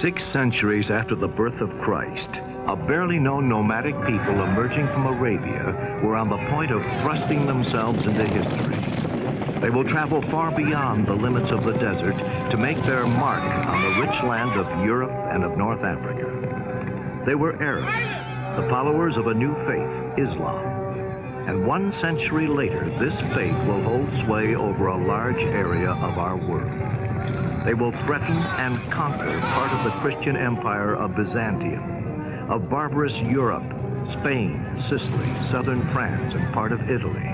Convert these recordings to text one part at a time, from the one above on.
6 centuries after the birth of Christ, a barely known nomadic people emerging from Arabia were on the point of thrusting themselves into history. They will travel far beyond the limits of the desert to make their mark on the rich land of Europe and of North Africa. They were Arabs, the followers of a new faith, Islam. And 1 century later, this faith will hold sway over a large area of our world. They will threaten and conquer part of the Christian empire of Byzantium, of barbarous Europe, Spain, Sicily, southern France, and part of Italy,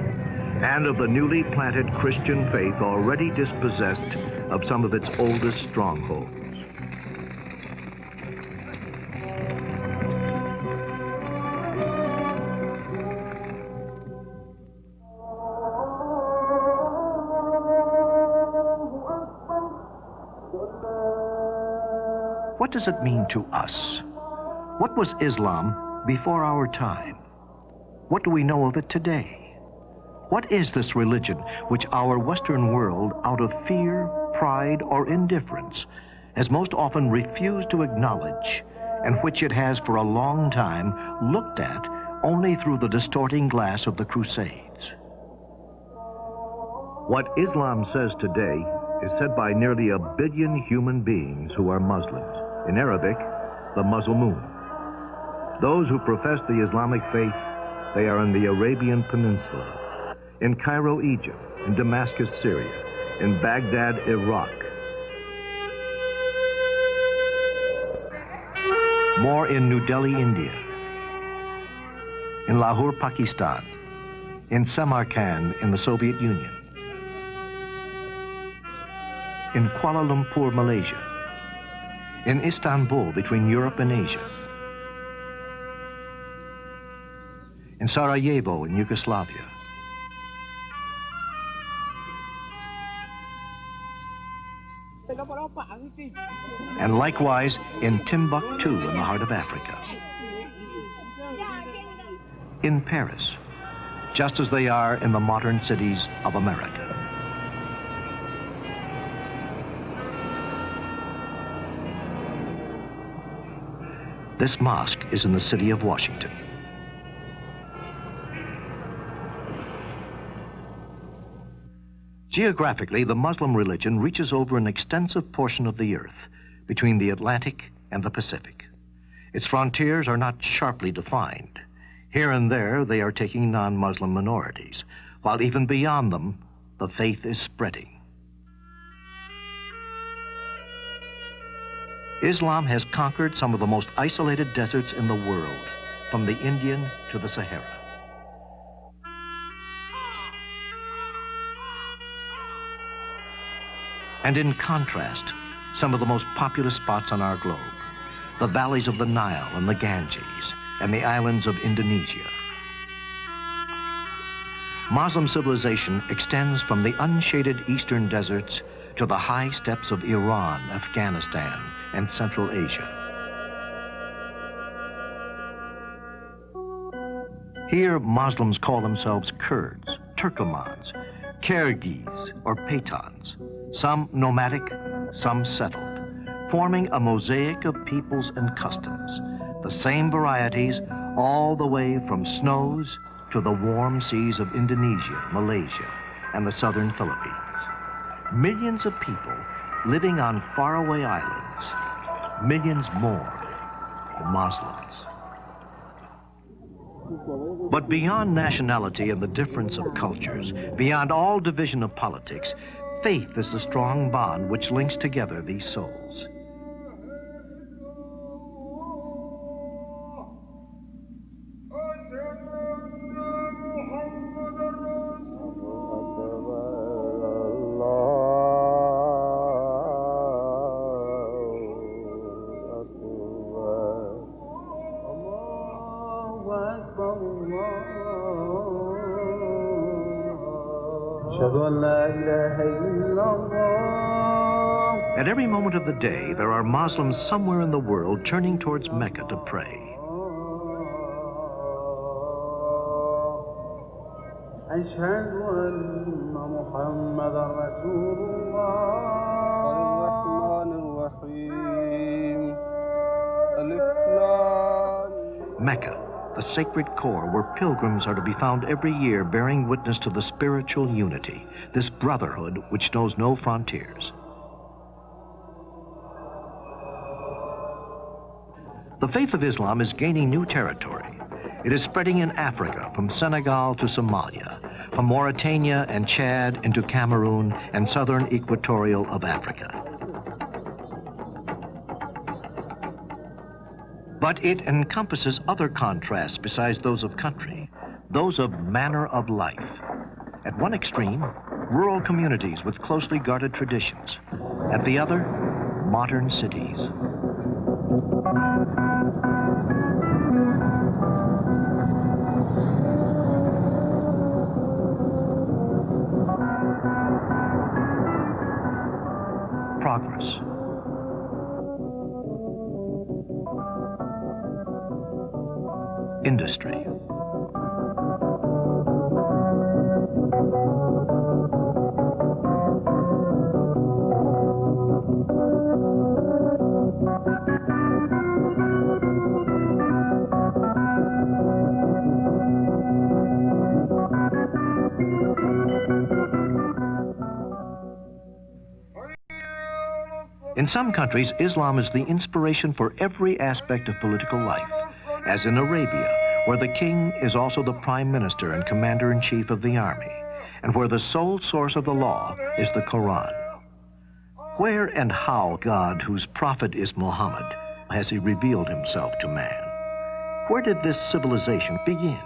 and of the newly planted Christian faith already dispossessed of some of its oldest strongholds. What does it mean to us? What was Islam before our time? What do we know of it today? What is this religion which our Western world, out of fear, pride, or indifference, has most often refused to acknowledge, and which it has for a long time looked at only through the distorting glass of the Crusades? What Islam says today is said by nearly 1 billion human beings who are Muslims. In Arabic, the Muslimun. Those who profess the Islamic faith, they are in the Arabian Peninsula, in Cairo, Egypt, in Damascus, Syria, in Baghdad, Iraq. More in New Delhi, India, in Lahore, Pakistan, in Samarkand, in the Soviet Union, in Kuala Lumpur, Malaysia, in Istanbul, between Europe and Asia, in Sarajevo, in Yugoslavia, and likewise in Timbuktu, in the heart of Africa, in Paris, just as they are in the modern cities of America. This mosque is in the city of Washington. Geographically, the Muslim religion reaches over an extensive portion of the earth between the Atlantic and the Pacific. Its frontiers are not sharply defined. Here and there, they are taking non-Muslim minorities, while even beyond them, the faith is spreading. Islam has conquered some of the most isolated deserts in the world, from the Indian to the Sahara. And in contrast, some of the most populous spots on our globe, the valleys of the Nile and the Ganges, and the islands of Indonesia. Muslim civilization extends from the unshaded eastern deserts to the high steppes of Iran, Afghanistan, and Central Asia. Here, Muslims call themselves Kurds, Turkomans, Kyrgyz, or Pathans, some nomadic, some settled, forming a mosaic of peoples and customs, the same varieties all the way from snows to the warm seas of Indonesia, Malaysia, and the southern Philippines. Millions of people living on faraway islands, millions more Muslims. But beyond nationality and the difference of cultures, beyond all division of politics, faith is the strong bond which links together these souls. At every moment of the day, there are Muslims somewhere in the world turning towards Mecca to pray. a sacred core where pilgrims are to be found every year bearing witness to the spiritual unity, this brotherhood which knows no frontiers. The faith of Islam is gaining new territory. It is spreading in Africa, from Senegal to Somalia, from Mauritania and Chad into Cameroon and southern equatorial of Africa. But it encompasses other contrasts besides those of country, those of manner of life. At one extreme, rural communities with closely guarded traditions. At the other, modern cities. Progress. Industry. In some countries, Islam is the inspiration for every aspect of political life, as in Arabia, where the king is also the prime minister and commander-in-chief of the army, and where the sole source of the law is the Quran. Where and how God, whose prophet is Muhammad, has he revealed himself to man? Where did this civilization begin?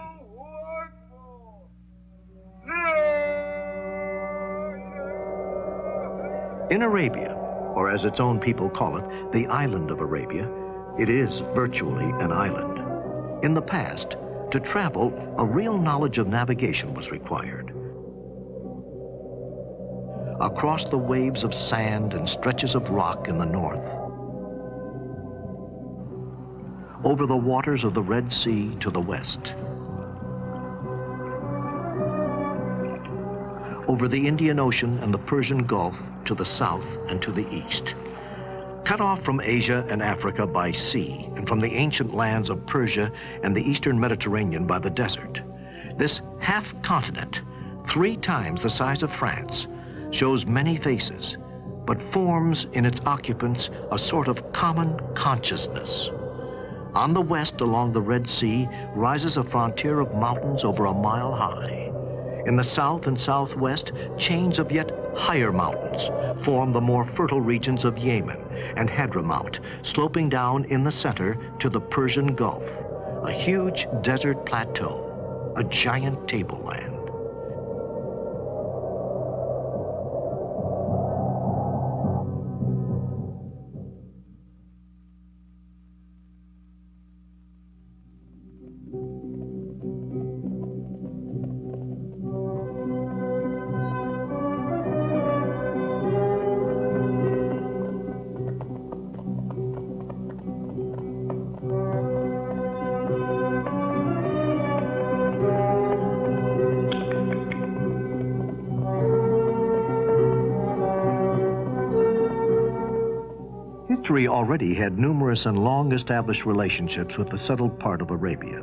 In Arabia, or as its own people call it, the island of Arabia, it is virtually an island. In the past, to travel, a real knowledge of navigation was required. Across the waves of sand and stretches of rock in the north, over the waters of the Red Sea to the west, over the Indian Ocean and the Persian Gulf to the south and to the east. Cut off from Asia and Africa by sea, and from the ancient lands of Persia and the eastern Mediterranean by the desert, this half-continent, 3 times the size of France, shows many faces, but forms in its occupants a sort of common consciousness. On the west along the Red Sea rises a frontier of mountains over a mile high. In the south and southwest, chains of yet higher mountains form the more fertile regions of Yemen and Hadramaut, sloping down in the center to the Persian Gulf, a huge desert plateau, a giant tableland. History already had numerous and long-established relationships with the settled part of Arabia.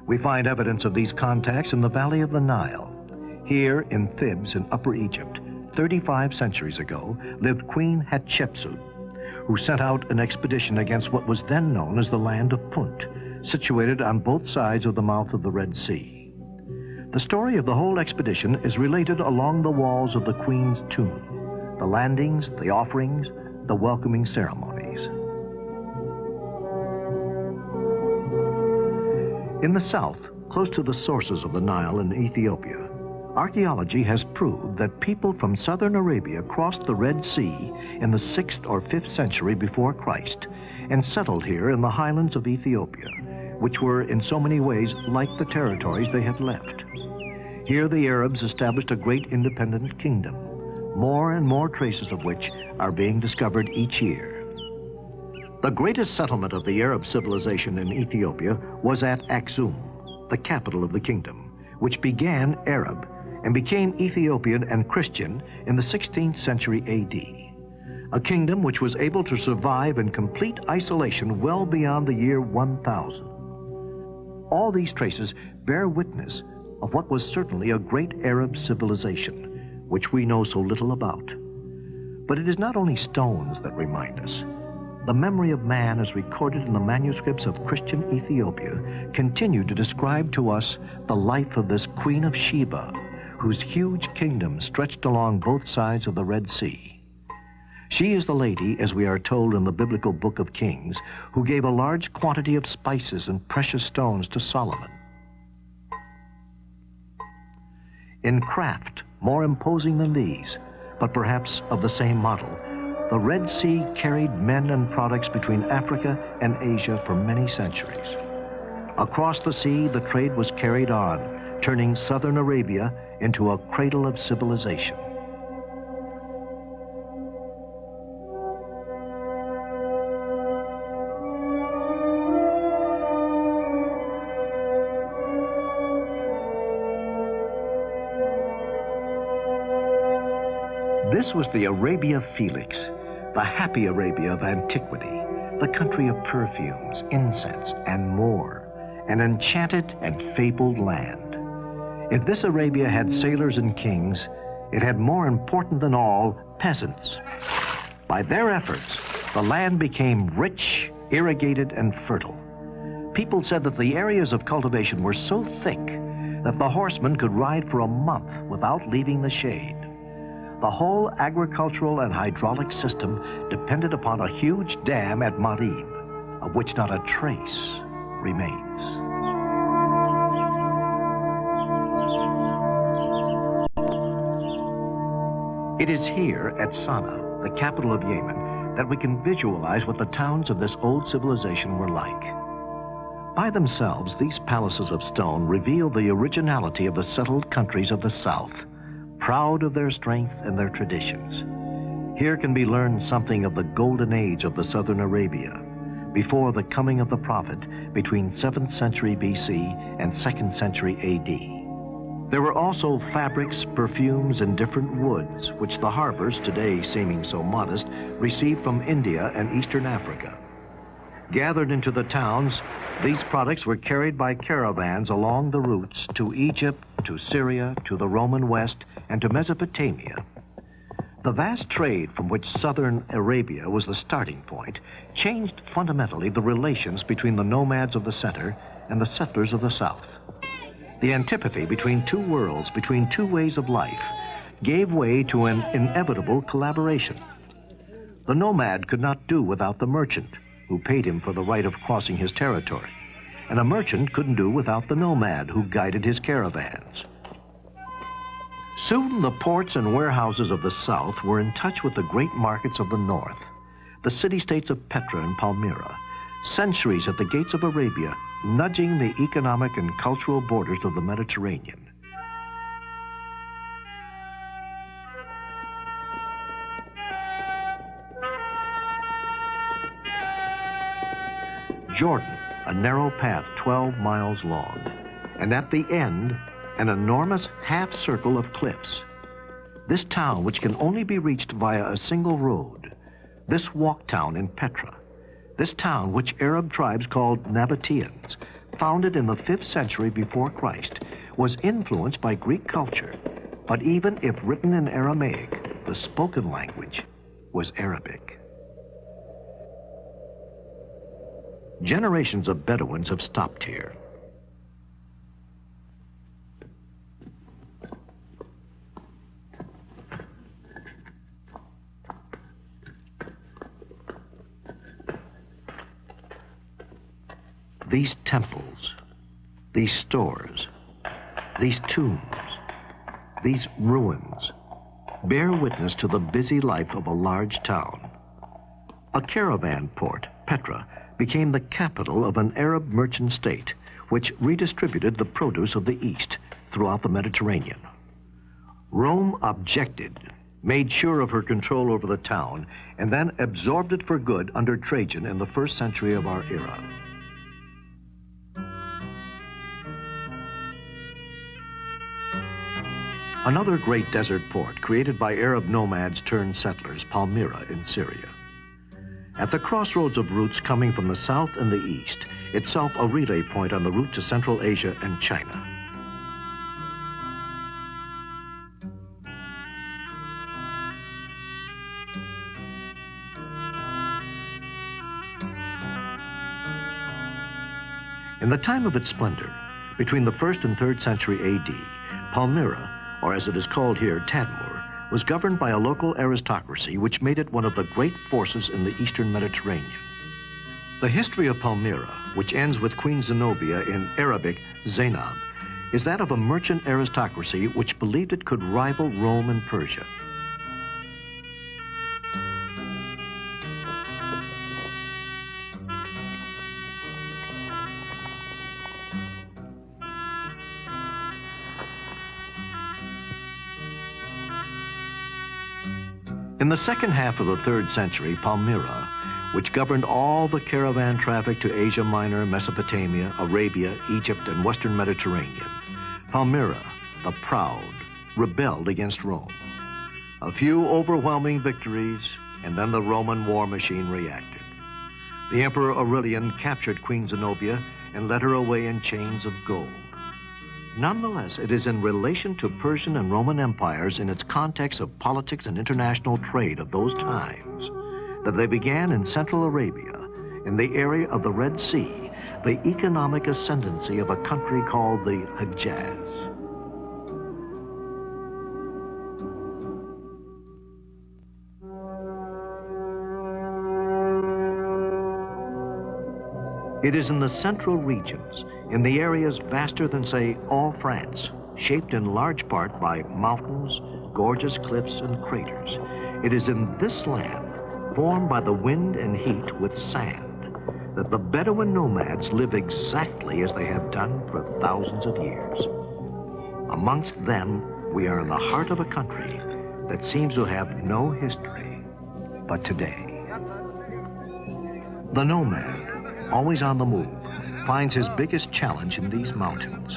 We find evidence of these contacts in the valley of the Nile. Here in Thebes in Upper Egypt, 35 centuries ago, lived Queen Hatshepsut, who sent out an expedition against what was then known as the land of Punt, situated on both sides of the mouth of the Red Sea. The story of the whole expedition is related along the walls of the Queen's tomb, the landings, the offerings, the welcoming ceremonies. In the south, close to the sources of the Nile in Ethiopia, archaeology has proved that people from southern Arabia crossed the Red Sea in the 6th or 5th century before Christ and settled here in the highlands of Ethiopia, which were in so many ways like the territories they had left. Here the Arabs established a great independent kingdom, more and more traces of which are being discovered each year. The greatest settlement of the Arab civilization in Ethiopia was at Aksum, the capital of the kingdom, which began Arab and became Ethiopian and Christian in the 16th century AD, a kingdom which was able to survive in complete isolation well beyond the year 1000. All these traces bear witness of what was certainly a great Arab civilization, which we know so little about. But it is not only stones that remind us. The memory of man as recorded in the manuscripts of Christian Ethiopia continue to describe to us the life of this Queen of Sheba, whose huge kingdom stretched along both sides of the Red Sea. She is the lady, as we are told in the biblical book of Kings, who gave a large quantity of spices and precious stones to Solomon. In craft, more imposing than these, but perhaps of the same model, the Red Sea carried men and products between Africa and Asia for many centuries. Across the sea, the trade was carried on, turning southern Arabia into a cradle of civilization. This was the Arabia Felix, the happy Arabia of antiquity, the country of perfumes, incense, and more, an enchanted and fabled land. If this Arabia had sailors and kings, it had more important than all, peasants. By their efforts, the land became rich, irrigated, and fertile. People said that the areas of cultivation were so thick that the horsemen could ride for a month without leaving the shade. The whole agricultural and hydraulic system depended upon a huge dam at Marib, of which not a trace remains. It is here at Sana'a, the capital of Yemen, that we can visualize what the towns of this old civilization were like. By themselves, these palaces of stone reveal the originality of the settled countries of the south, proud of their strength and their traditions. Here can be learned something of the golden age of the southern Arabia, before the coming of the prophet between 7th century BC and 2nd century AD. There were also fabrics, perfumes, and different woods, which the harbors, today seeming so modest, received from India and Eastern Africa. Gathered into the towns, these products were carried by caravans along the routes to Egypt, to Syria, to the Roman West, and to Mesopotamia. The vast trade from which southern Arabia was the starting point changed fundamentally the relations between the nomads of the center and the settlers of the south. The antipathy between two worlds, between two ways of life, gave way to an inevitable collaboration. The nomad could not do without the merchant, who paid him for the right of crossing his territory, and a merchant couldn't do without the nomad, who guided his caravans. Soon the ports and warehouses of the south were in touch with the great markets of the north, the city-states of Petra and Palmyra, centuries at the gates of Arabia, nudging the economic and cultural borders of the Mediterranean. Jordan, a narrow path 12 miles long, and at the end, an enormous half-circle of cliffs. This town, which can only be reached via a single road, this walk town in Petra, this town which Arab tribes called Nabateans, founded in the 5th century before Christ, was influenced by Greek culture, but even if written in Aramaic, the spoken language was Arabic. Generations of Bedouins have stopped here. These temples, these stores, these tombs, these ruins bear witness to the busy life of a large town. A caravan port, Petra, became the capital of an Arab merchant state, which redistributed the produce of the East throughout the Mediterranean. Rome objected, made sure of her control over the town, and then absorbed it for good under Trajan in the 1st century of our era. Another great desert port created by Arab nomads turned settlers, Palmyra in Syria. At the crossroads of routes coming from the south and the east, itself a relay point on the route to Central Asia and China. In the time of its splendor, between the 1st and 3rd century A.D., Palmyra, or as it is called here, Tadmor, was governed by a local aristocracy which made it one of the great forces in the eastern Mediterranean. The history of Palmyra, which ends with Queen Zenobia, in Arabic, Zainab, is that of a merchant aristocracy which believed it could rival Rome and Persia. In the second half of the 3rd century, Palmyra, which governed all the caravan traffic to Asia Minor, Mesopotamia, Arabia, Egypt, and Western Mediterranean, Palmyra, the proud, rebelled against Rome. A few overwhelming victories, and then the Roman war machine reacted. The Emperor Aurelian captured Queen Zenobia and led her away in chains of gold. Nonetheless, it is in relation to Persian and Roman empires in its context of politics and international trade of those times that they began in Central Arabia, in the area of the Red Sea, the economic ascendancy of a country called the Hejaz. It is in the central regions, in the areas vaster than, say, all France, shaped in large part by mountains, gorgeous cliffs, and craters. It is in this land, formed by the wind and heat with sand, that the Bedouin nomads live exactly as they have done for thousands of years. Amongst them, we are in the heart of a country that seems to have no history but today. The nomad, always on the move, finds his biggest challenge in these mountains.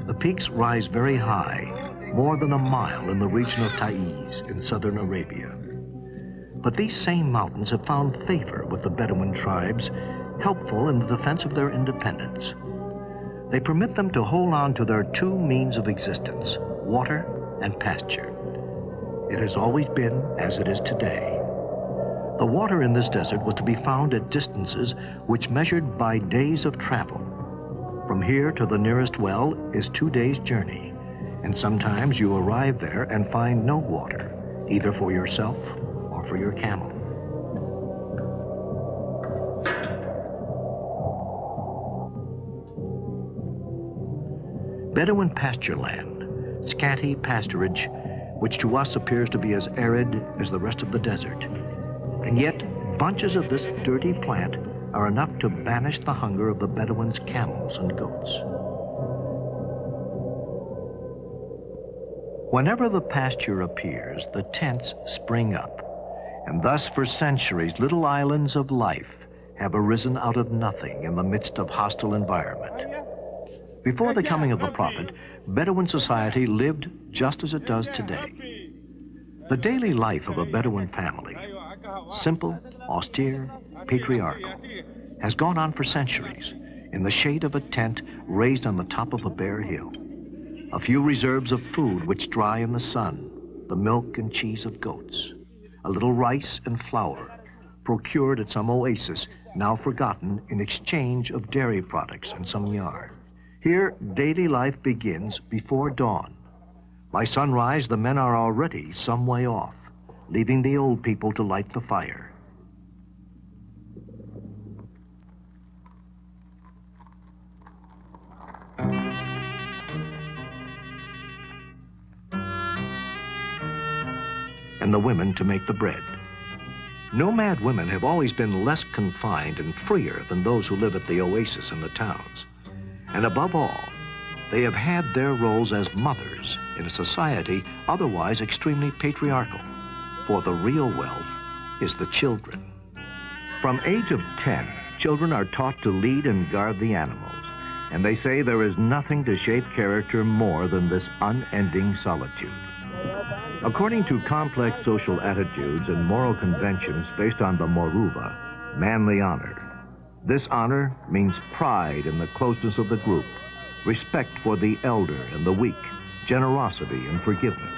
The peaks rise very high, more than a mile in the region of Taiz in southern Arabia. But these same mountains have found favor with the Bedouin tribes, helpful in the defense of their independence. They permit them to hold on to their two means of existence, water and pasture. It has always been as it is today. The water in this desert was to be found at distances which measured by days of travel. From here to the nearest well is 2 days' journey, and sometimes you arrive there and find no water, either for yourself or for your camel. Bedouin pasture land, scanty pasturage, which to us appears to be as arid as the rest of the desert. And yet, bunches of this dirty plant are enough to banish the hunger of the Bedouins' camels and goats. Whenever the pasture appears, the tents spring up, and thus for centuries little islands of life have arisen out of nothing in the midst of hostile environment. Before the coming of the Prophet, Bedouin society lived just as it does today. The daily life of a Bedouin family, simple, austere, patriarchal, has gone on for centuries in the shade of a tent raised on the top of a bare hill. A few reserves of food which dry in the sun, the milk and cheese of goats, a little rice and flour procured at some oasis now forgotten in exchange of dairy products and some yarn. Here, daily life begins before dawn. By sunrise, the men are already some way off, leaving the old people to light the fire. And the women to make the bread. Nomad women have always been less confined and freer than those who live at the oasis in the towns. And above all, they have had their roles as mothers in a society otherwise extremely patriarchal. For the real wealth is the children. From age of 10, children are taught to lead and guard the animals, and they say there is nothing to shape character more than this unending solitude. According to complex social attitudes and moral conventions based on the Moruva, manly honor, this honor means pride in the closeness of the group, respect for the elder and the weak, generosity and forgiveness.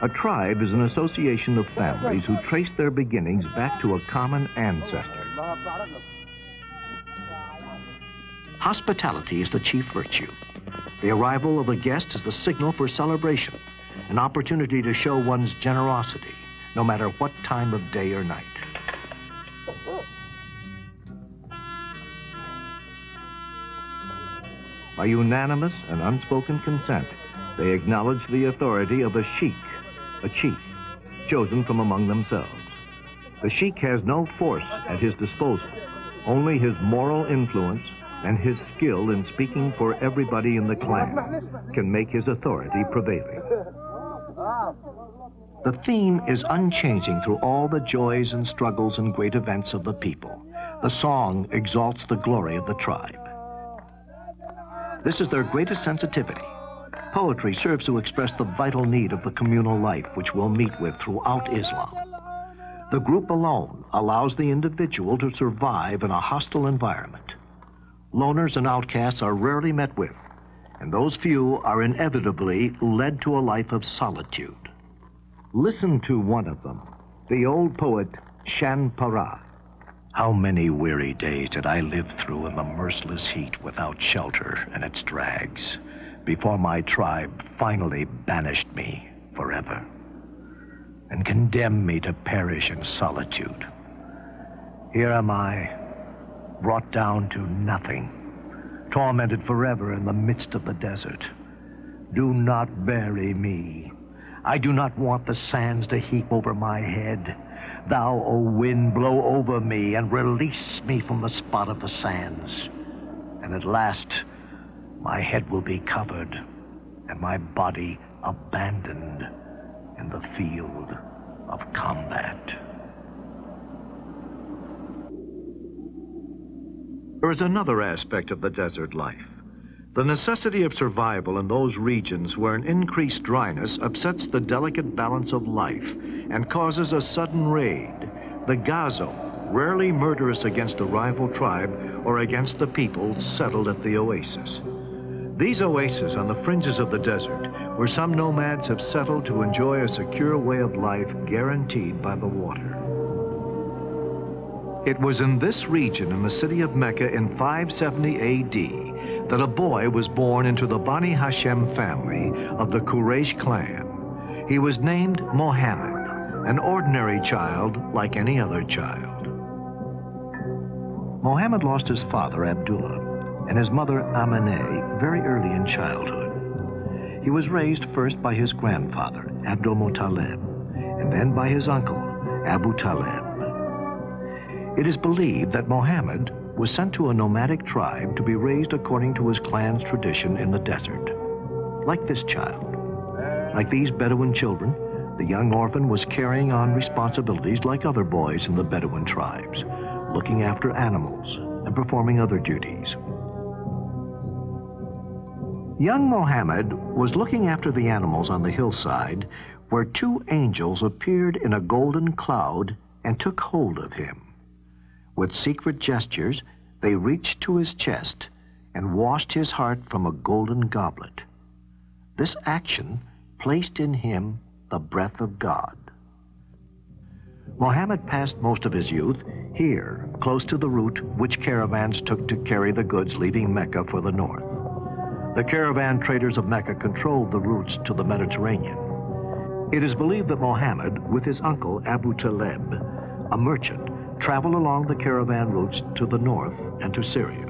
A tribe is an association of families who trace their beginnings back to a common ancestor. Hospitality is the chief virtue. The arrival of a guest is the signal for celebration, an opportunity to show one's generosity, no matter what time of day or night. By unanimous and unspoken consent, they acknowledge the authority of a sheikh, a chief, chosen from among themselves. The sheikh has no force at his disposal, only his moral influence and his skill in speaking for everybody in the clan can make his authority prevailing. The theme is unchanging through all the joys and struggles and great events of the people. The song exalts the glory of the tribe. This is their greatest sensitivity. Poetry serves to express the vital need of the communal life which we'll meet with throughout Islam. The group alone allows the individual to survive in a hostile environment. Loners and outcasts are rarely met with, and those few are inevitably led to a life of solitude. Listen to one of them, the old poet Shan Para. How many weary days did I live through in the merciless heat without shelter and its drags, before my tribe finally banished me forever and condemned me to perish in solitude. Here am I, brought down to nothing, tormented forever in the midst of the desert. Do not bury me. I do not want the sands to heap over my head. Thou, O wind, blow over me and release me from the spot of the sands. And at last, my head will be covered and my body abandoned in the field of combat. There is another aspect of the desert life. The necessity of survival in those regions where an increased dryness upsets the delicate balance of life and causes a sudden raid. The Gazo, rarely murderous against a rival tribe or against the people settled at the oasis. These oases on the fringes of the desert, where some nomads have settled to enjoy a secure way of life guaranteed by the water. It was in this region in the city of Mecca in 570 AD that a boy was born into the Bani Hashem family of the Quraysh clan. He was named Muhammad, an ordinary child like any other child. Muhammad lost his father, Abdullah, and his mother, Amineh, very early in childhood. He was raised first by his grandfather, Abdul Muttalib, and then by his uncle, Abu Talib. It is believed that Muhammad was sent to a nomadic tribe to be raised according to his clan's tradition in the desert. Like this child, like these Bedouin children, the young orphan was carrying on responsibilities like other boys in the Bedouin tribes, looking after animals and performing other duties. Young Muhammad was looking after the animals on the hillside where two angels appeared in a golden cloud and took hold of him. With secret gestures, they reached to his chest and washed his heart from a golden goblet. This action placed in him the breath of God. Muhammad passed most of his youth here, close to the route which caravans took to carry the goods leaving Mecca for the north. The caravan traders of Mecca controlled the routes to the Mediterranean. It is believed that Muhammad, with his uncle Abu Talib, a merchant, traveled along the caravan routes to the north and to Syria.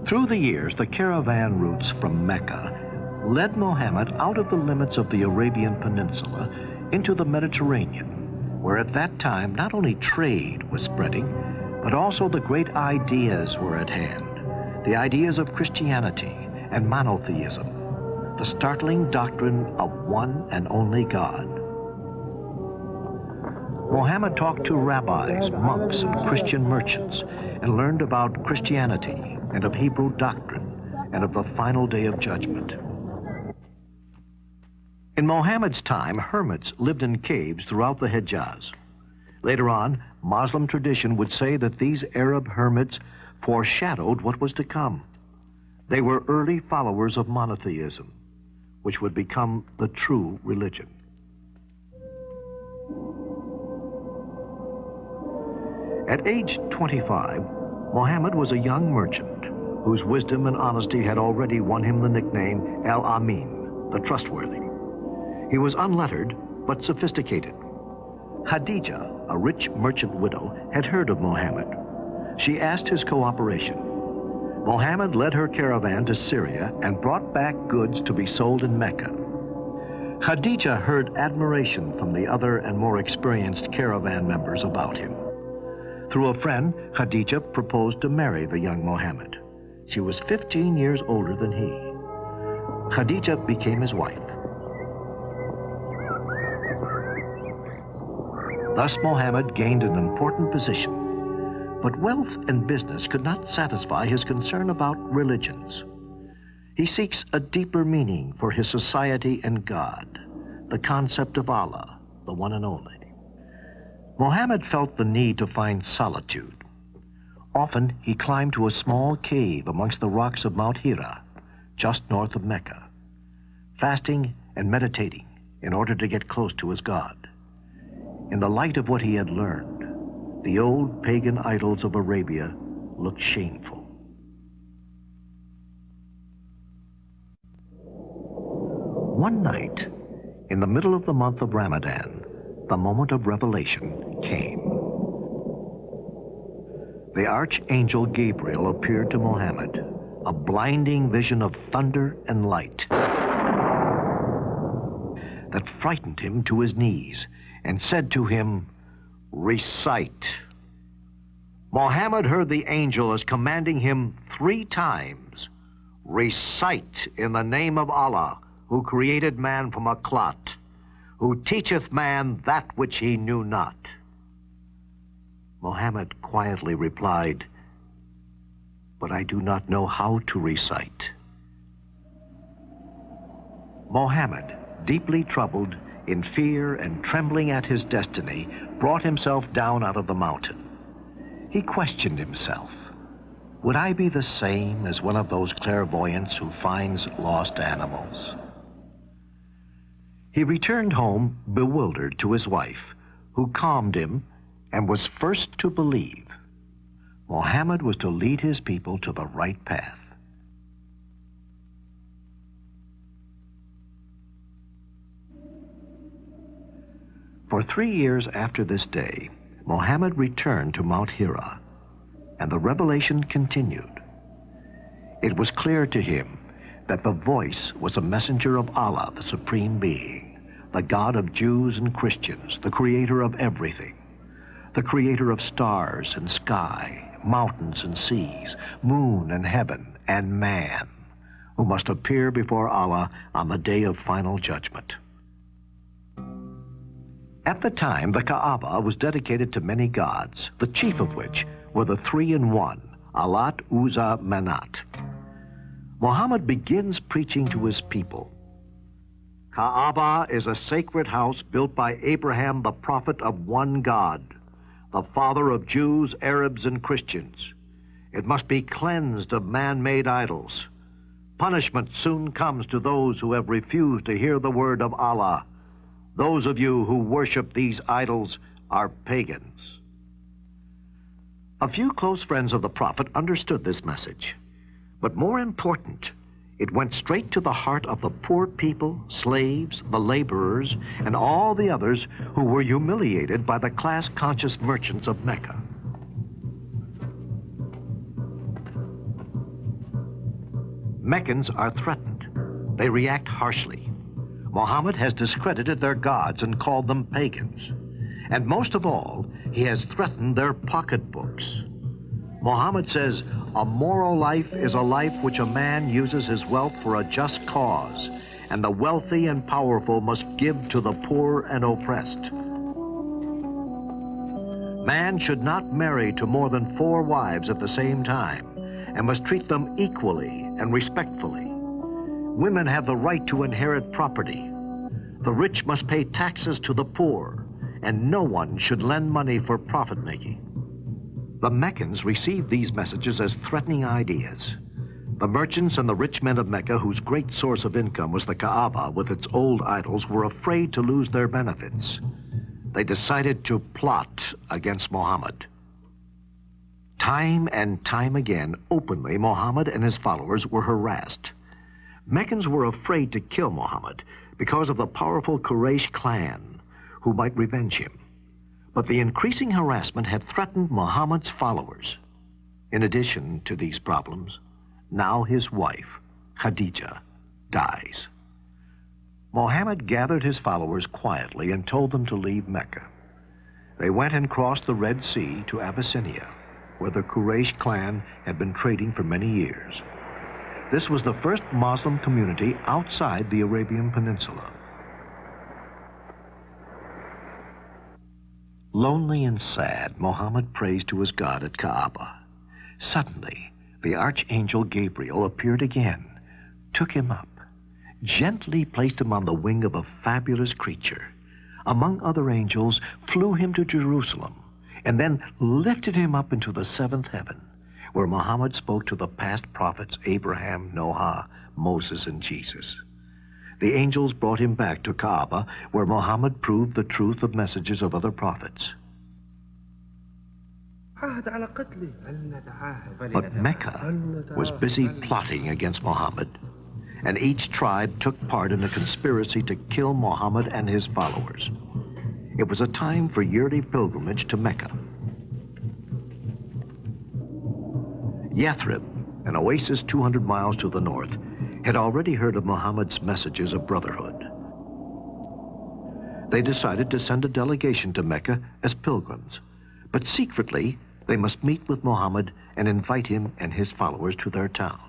Through the years, the caravan routes from Mecca led Muhammad out of the limits of the Arabian Peninsula into the Mediterranean, where at that time not only trade was spreading, but also the great ideas were at hand, the ideas of Christianity and monotheism, the startling doctrine of one and only God. Muhammad talked to rabbis, monks, and Christian merchants, and learned about Christianity and of Hebrew doctrine and of the final day of judgment. In Mohammed's time, hermits lived in caves throughout the Hejaz. Later on, Muslim tradition would say that these Arab hermits foreshadowed what was to come. They were early followers of monotheism, which would become the true religion. At age 25, Muhammad was a young merchant whose wisdom and honesty had already won him the nickname Al-Amin, the trustworthy. He was unlettered, but sophisticated. Khadija, a rich merchant widow, had heard of Muhammad. She asked his cooperation. Muhammad led her caravan to Syria and brought back goods to be sold in Mecca. Khadija heard admiration from the other and more experienced caravan members about him. Through a friend, Khadija proposed to marry the young Muhammad. She was 15 years older than he. Khadija became his wife. Thus Muhammad gained an important position, but wealth and business could not satisfy his concern about religions. He seeks a deeper meaning for his society and God, the concept of Allah, the one and only. Muhammad felt the need to find solitude. Often he climbed to a small cave amongst the rocks of Mount Hira, just north of Mecca, fasting and meditating in order to get close to his God. In the light of what he had learned, the old pagan idols of Arabia looked shameful. One night, in the middle of the month of Ramadan, the moment of revelation came. The archangel Gabriel appeared to Muhammad, a blinding vision of thunder and light that frightened him to his knees, and said to him, "Recite." Muhammad heard the angel as commanding him 3 times, "Recite in the name of Allah, who created man from a clot, who teacheth man that which he knew not." Muhammad quietly replied, "But I do not know how to recite." Muhammad, deeply troubled, in fear and trembling at his destiny, brought himself down out of the mountain. He questioned himself. Would I be the same as one of those clairvoyants who finds lost animals? He returned home bewildered to his wife, who calmed him and was first to believe. Muhammad was to lead his people to the right path. For 3 years after this day, Muhammad returned to Mount Hira, and the revelation continued. It was clear to him that the voice was a messenger of Allah, the Supreme Being, the God of Jews and Christians, the creator of everything, the creator of stars and sky, mountains and seas, moon and heaven, and man, who must appear before Allah on the day of final judgment. At the time, the Kaaba was dedicated to many gods, the chief of which were the 3-in-1, Allat, Uzza, Manat. Muhammad begins preaching to his people. Kaaba is a sacred house built by Abraham, the prophet of one God, the father of Jews, Arabs, and Christians. It must be cleansed of man-made idols. Punishment soon comes to those who have refused to hear the word of Allah. Those of you who worship these idols are pagans. A few close friends of the prophet understood this message. But more important, it went straight to the heart of the poor people, slaves, the laborers, and all the others who were humiliated by the class-conscious merchants of Mecca. Meccans are threatened. They react harshly. Muhammad has discredited their gods and called them pagans. And most of all, he has threatened their pocketbooks. Muhammad says, a moral life is a life which a man uses his wealth for a just cause, and the wealthy and powerful must give to the poor and oppressed. Man should not marry to more than 4 wives at the same time, and must treat them equally and respectfully. Women have the right to inherit property. The rich must pay taxes to the poor, and no one should lend money for profit-making. The Meccans received these messages as threatening ideas. The merchants and the rich men of Mecca, whose great source of income was the Kaaba with its old idols, were afraid to lose their benefits. They decided to plot against Muhammad. Time and time again, openly, Muhammad and his followers were harassed. Meccans were afraid to kill Muhammad because of the powerful Quraysh clan, who might revenge him. But the increasing harassment had threatened Muhammad's followers. In addition to these problems, now his wife, Khadija, dies. Muhammad gathered his followers quietly and told them to leave Mecca. They went and crossed the Red Sea to Abyssinia, where the Quraysh clan had been trading for many years. This was the first Muslim community outside the Arabian Peninsula. Lonely and sad, Muhammad prays to his God at Kaaba. Suddenly, the archangel Gabriel appeared again, took him up, gently placed him on the wing of a fabulous creature, among other angels, flew him to Jerusalem, and then lifted him up into the seventh heaven, where Muhammad spoke to the past prophets Abraham, Noah, Moses, and Jesus. The angels brought him back to Kaaba, where Muhammad proved the truth of messages of other prophets. But Mecca was busy plotting against Muhammad, and each tribe took part in a conspiracy to kill Muhammad and his followers. It was a time for yearly pilgrimage to Mecca. Yathrib, an oasis 200 miles to the north, had already heard of Muhammad's messages of brotherhood. They decided to send a delegation to Mecca as pilgrims, but secretly they must meet with Muhammad and invite him and his followers to their town.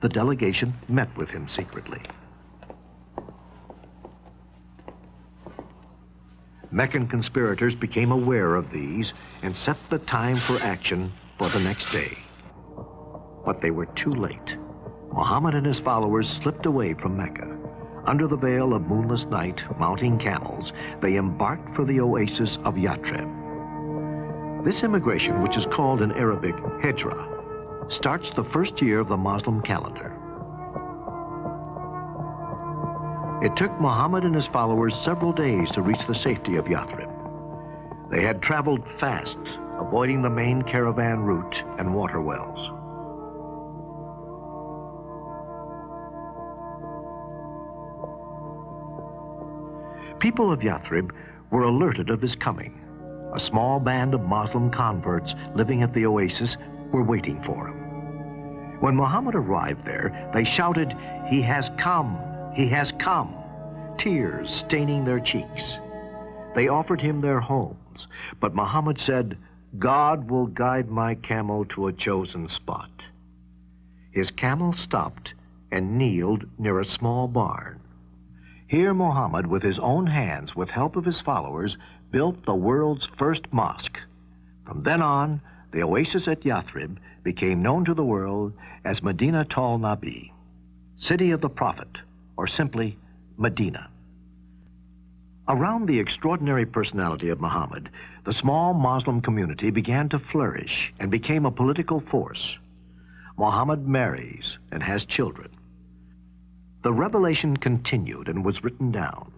The delegation met with him secretly. Meccan conspirators became aware of these and set the time for action for the next day. But they were too late. Muhammad and his followers slipped away from Mecca. Under the veil of moonless night, mounting camels, they embarked for the oasis of Yathrib. This immigration, which is called in Arabic Hijra, starts the first year of the Muslim calendar. It took Muhammad and his followers several days to reach the safety of Yathrib. They had traveled fast, avoiding the main caravan route and water wells. People of Yathrib were alerted of his coming. A small band of Muslim converts living at the oasis were waiting for him. When Muhammad arrived there, they shouted, "He has come! He has come!" Tears staining their cheeks. They offered him their homes, but Muhammad said, "God will guide my camel to a chosen spot." His camel stopped and kneeled near a small barn. Here Muhammad, with his own hands, with help of his followers, built the world's first mosque. From then on, the oasis at Yathrib became known to the world as Madinatul Nabi, City of the Prophet, or simply Medina. Around the extraordinary personality of Muhammad, the small Muslim community began to flourish and became a political force. Muhammad marries and has children. The revelation continued and was written down.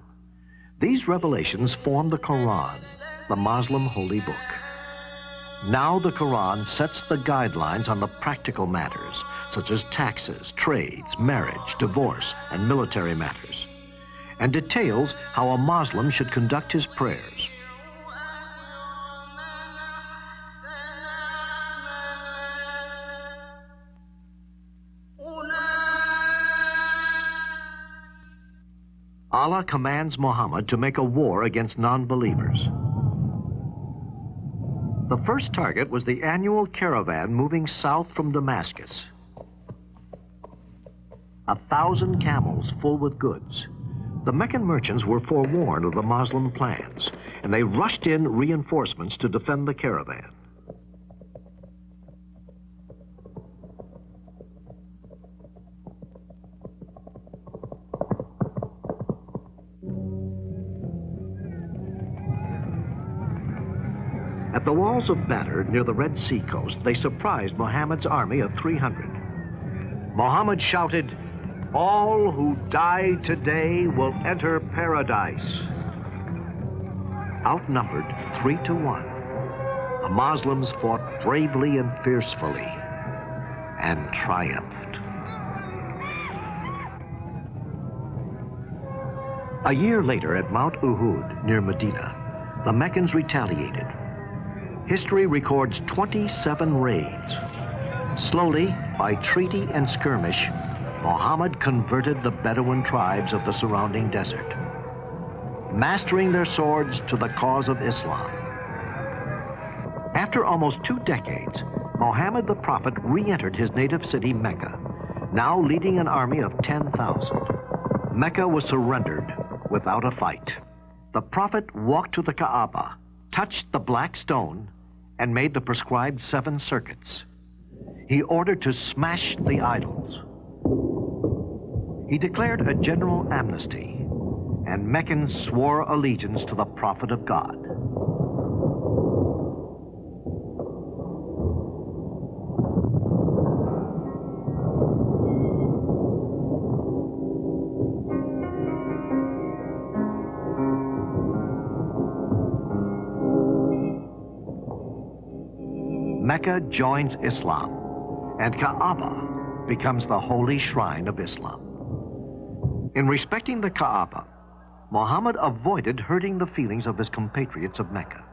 These revelations form the Quran, the Muslim holy book. Now the Quran sets the guidelines on the practical matters, such as taxes, trades, marriage, divorce, and military matters, and details how a Muslim should conduct his prayers. Allah commands Muhammad to make a war against non-believers. The first target was the annual caravan moving south from Damascus. 1,000 camels full with goods. The Meccan merchants were forewarned of the Moslem plans, and they rushed in reinforcements to defend the caravan. At the walls of Badr, near the Red Sea coast, they surprised Muhammad's army of 300. Muhammad shouted, "All who die today will enter paradise." Outnumbered 3-1, the Muslims fought bravely and fiercely and triumphed. A year later at Mount Uhud, near Medina, the Meccans retaliated. History records 27 raids. Slowly, by treaty and skirmish, Muhammad converted the Bedouin tribes of the surrounding desert, mastering their swords to the cause of Islam. After almost 2 decades, Muhammad the Prophet re-entered his native city, Mecca, now leading an army of 10,000. Mecca was surrendered without a fight. The Prophet walked to the Kaaba, touched the black stone, and made the prescribed 7 circuits. He ordered to smash the idols. He declared a general amnesty, and Meccans swore allegiance to the Prophet of God. Mecca joins Islam, and Kaaba becomes the holy shrine of Islam. In respecting the Kaaba, Muhammad avoided hurting the feelings of his compatriots of Mecca.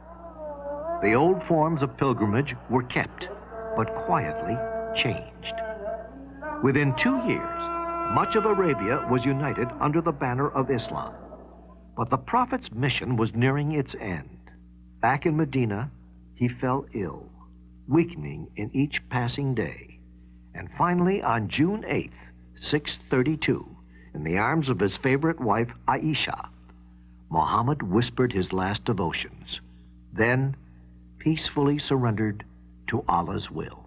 The old forms of pilgrimage were kept, but quietly changed. Within 2 years, much of Arabia was united under the banner of Islam. But the Prophet's mission was nearing its end. Back in Medina, he fell ill, weakening in each passing day. And finally, on June 8th, 632, in the arms of his favorite wife, Aisha, Muhammad whispered his last devotions, then peacefully surrendered to Allah's will.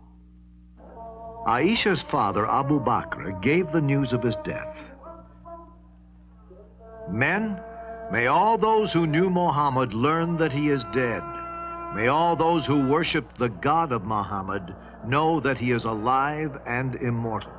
Aisha's father, Abu Bakr, gave the news of his death. "Men, may all those who knew Muhammad learn that he is dead. May all those who worship the God of Muhammad know that he is alive and immortal."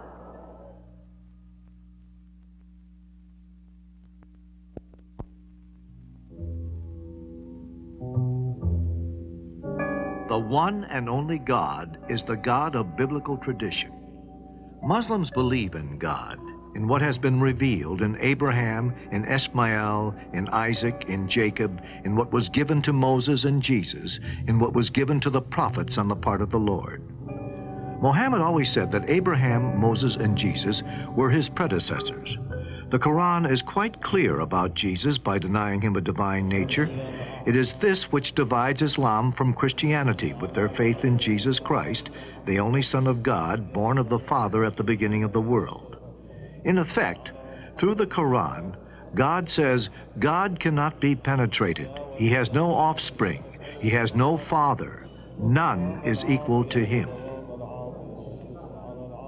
The one and only God is the God of biblical tradition. Muslims believe in God, in what has been revealed in Abraham, in Ishmael, in Isaac, in Jacob, in what was given to Moses and Jesus, in what was given to the prophets on the part of the Lord. Muhammad always said that Abraham, Moses, and Jesus were his predecessors. The Quran is quite clear about Jesus by denying him a divine nature. It is this which divides Islam from Christianity, with their faith in Jesus Christ, the only Son of God, born of the Father at the beginning of the world. In effect, through the Quran, God says God cannot be penetrated. He has no offspring. He has no father. None is equal to him.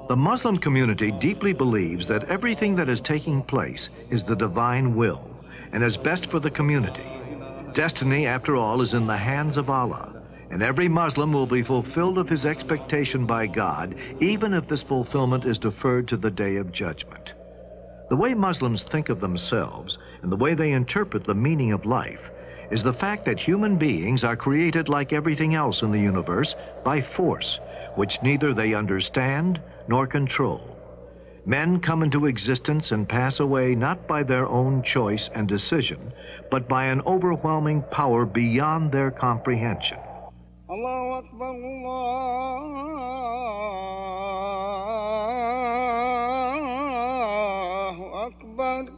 The Muslim community deeply believes that everything that is taking place is the divine will and is best for the community. Destiny, after all, is in the hands of Allah, and every Muslim will be fulfilled of his expectation by God, even if this fulfillment is deferred to the day of judgment. The way Muslims think of themselves and the way they interpret the meaning of life is the fact that human beings are created like everything else in the universe by force, which neither they understand nor control. Men come into existence and pass away not by their own choice and decision, but by an overwhelming power beyond their comprehension. Allahu Akbar, Allahu Akbar.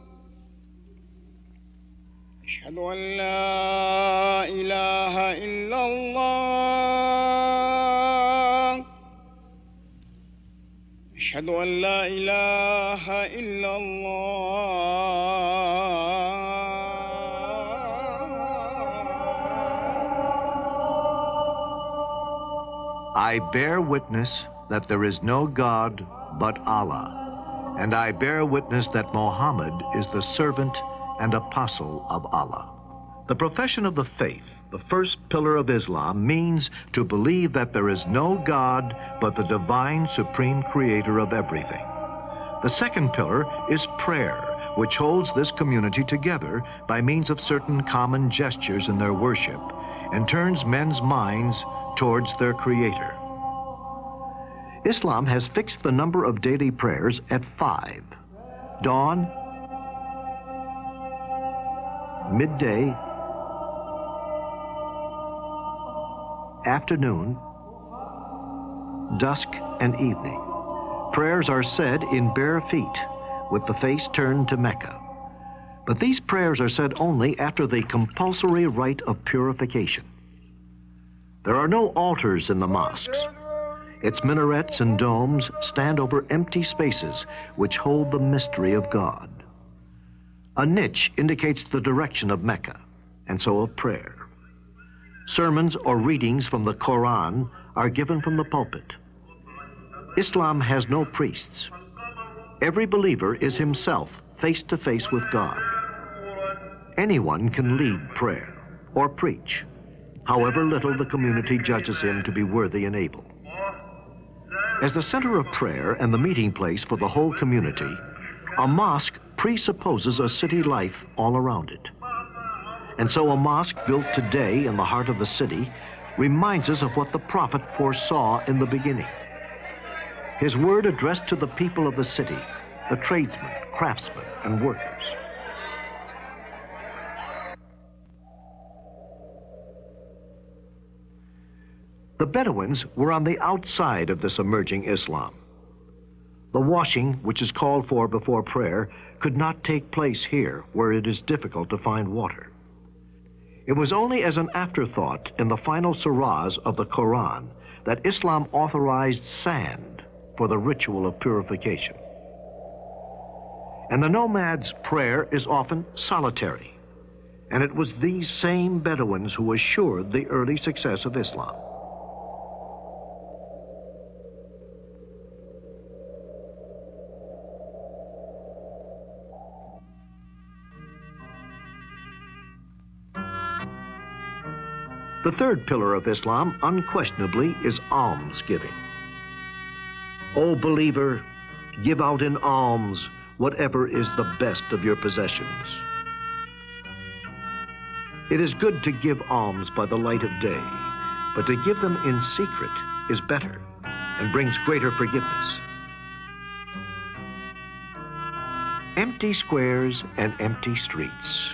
Ashhadu an la ilaha illallah. أشهد أن لا إله إلا الله I bear witness that there is no God but Allah, and I bear witness that Muhammad is the servant and apostle of Allah. The profession of the faith, the first pillar of Islam, means to believe that there is no God but the divine supreme creator of everything. The second pillar is prayer, which holds this community together by means of certain common gestures in their worship and turns men's minds towards their Creator. Islam has fixed the number of daily prayers at 5. Dawn, midday, afternoon, dusk, and evening. Prayers are said in bare feet, with the face turned to Mecca. But these prayers are said only after the compulsory rite of purification. There are no altars in the mosques. Its minarets and domes stand over empty spaces which hold the mystery of God. A niche indicates the direction of Mecca, and so of prayer. Sermons or readings from the Quran are given from the pulpit. Islam has no priests. Every believer is himself face to face with God. Anyone can lead prayer or preach, however little the community judges him to be worthy and able. As the center of prayer and the meeting place for the whole community, a mosque presupposes a city life all around it. And so a mosque built today in the heart of the city reminds us of what the prophet foresaw in the beginning. His word addressed to the people of the city, the tradesmen, craftsmen, and workers. The Bedouins were on the outside of this emerging Islam. The washing, which is called for before prayer, could not take place here, where it is difficult to find water. It was only as an afterthought in the final surahs of the Quran that Islam authorized sand for the ritual of purification. And the nomad's prayer is often solitary, and it was these same Bedouins who assured the early success of Islam. The third pillar of Islam, unquestionably, is almsgiving. O believer, give out in alms whatever is the best of your possessions. It is good to give alms by the light of day, but to give them in secret is better and brings greater forgiveness. Empty squares and empty streets.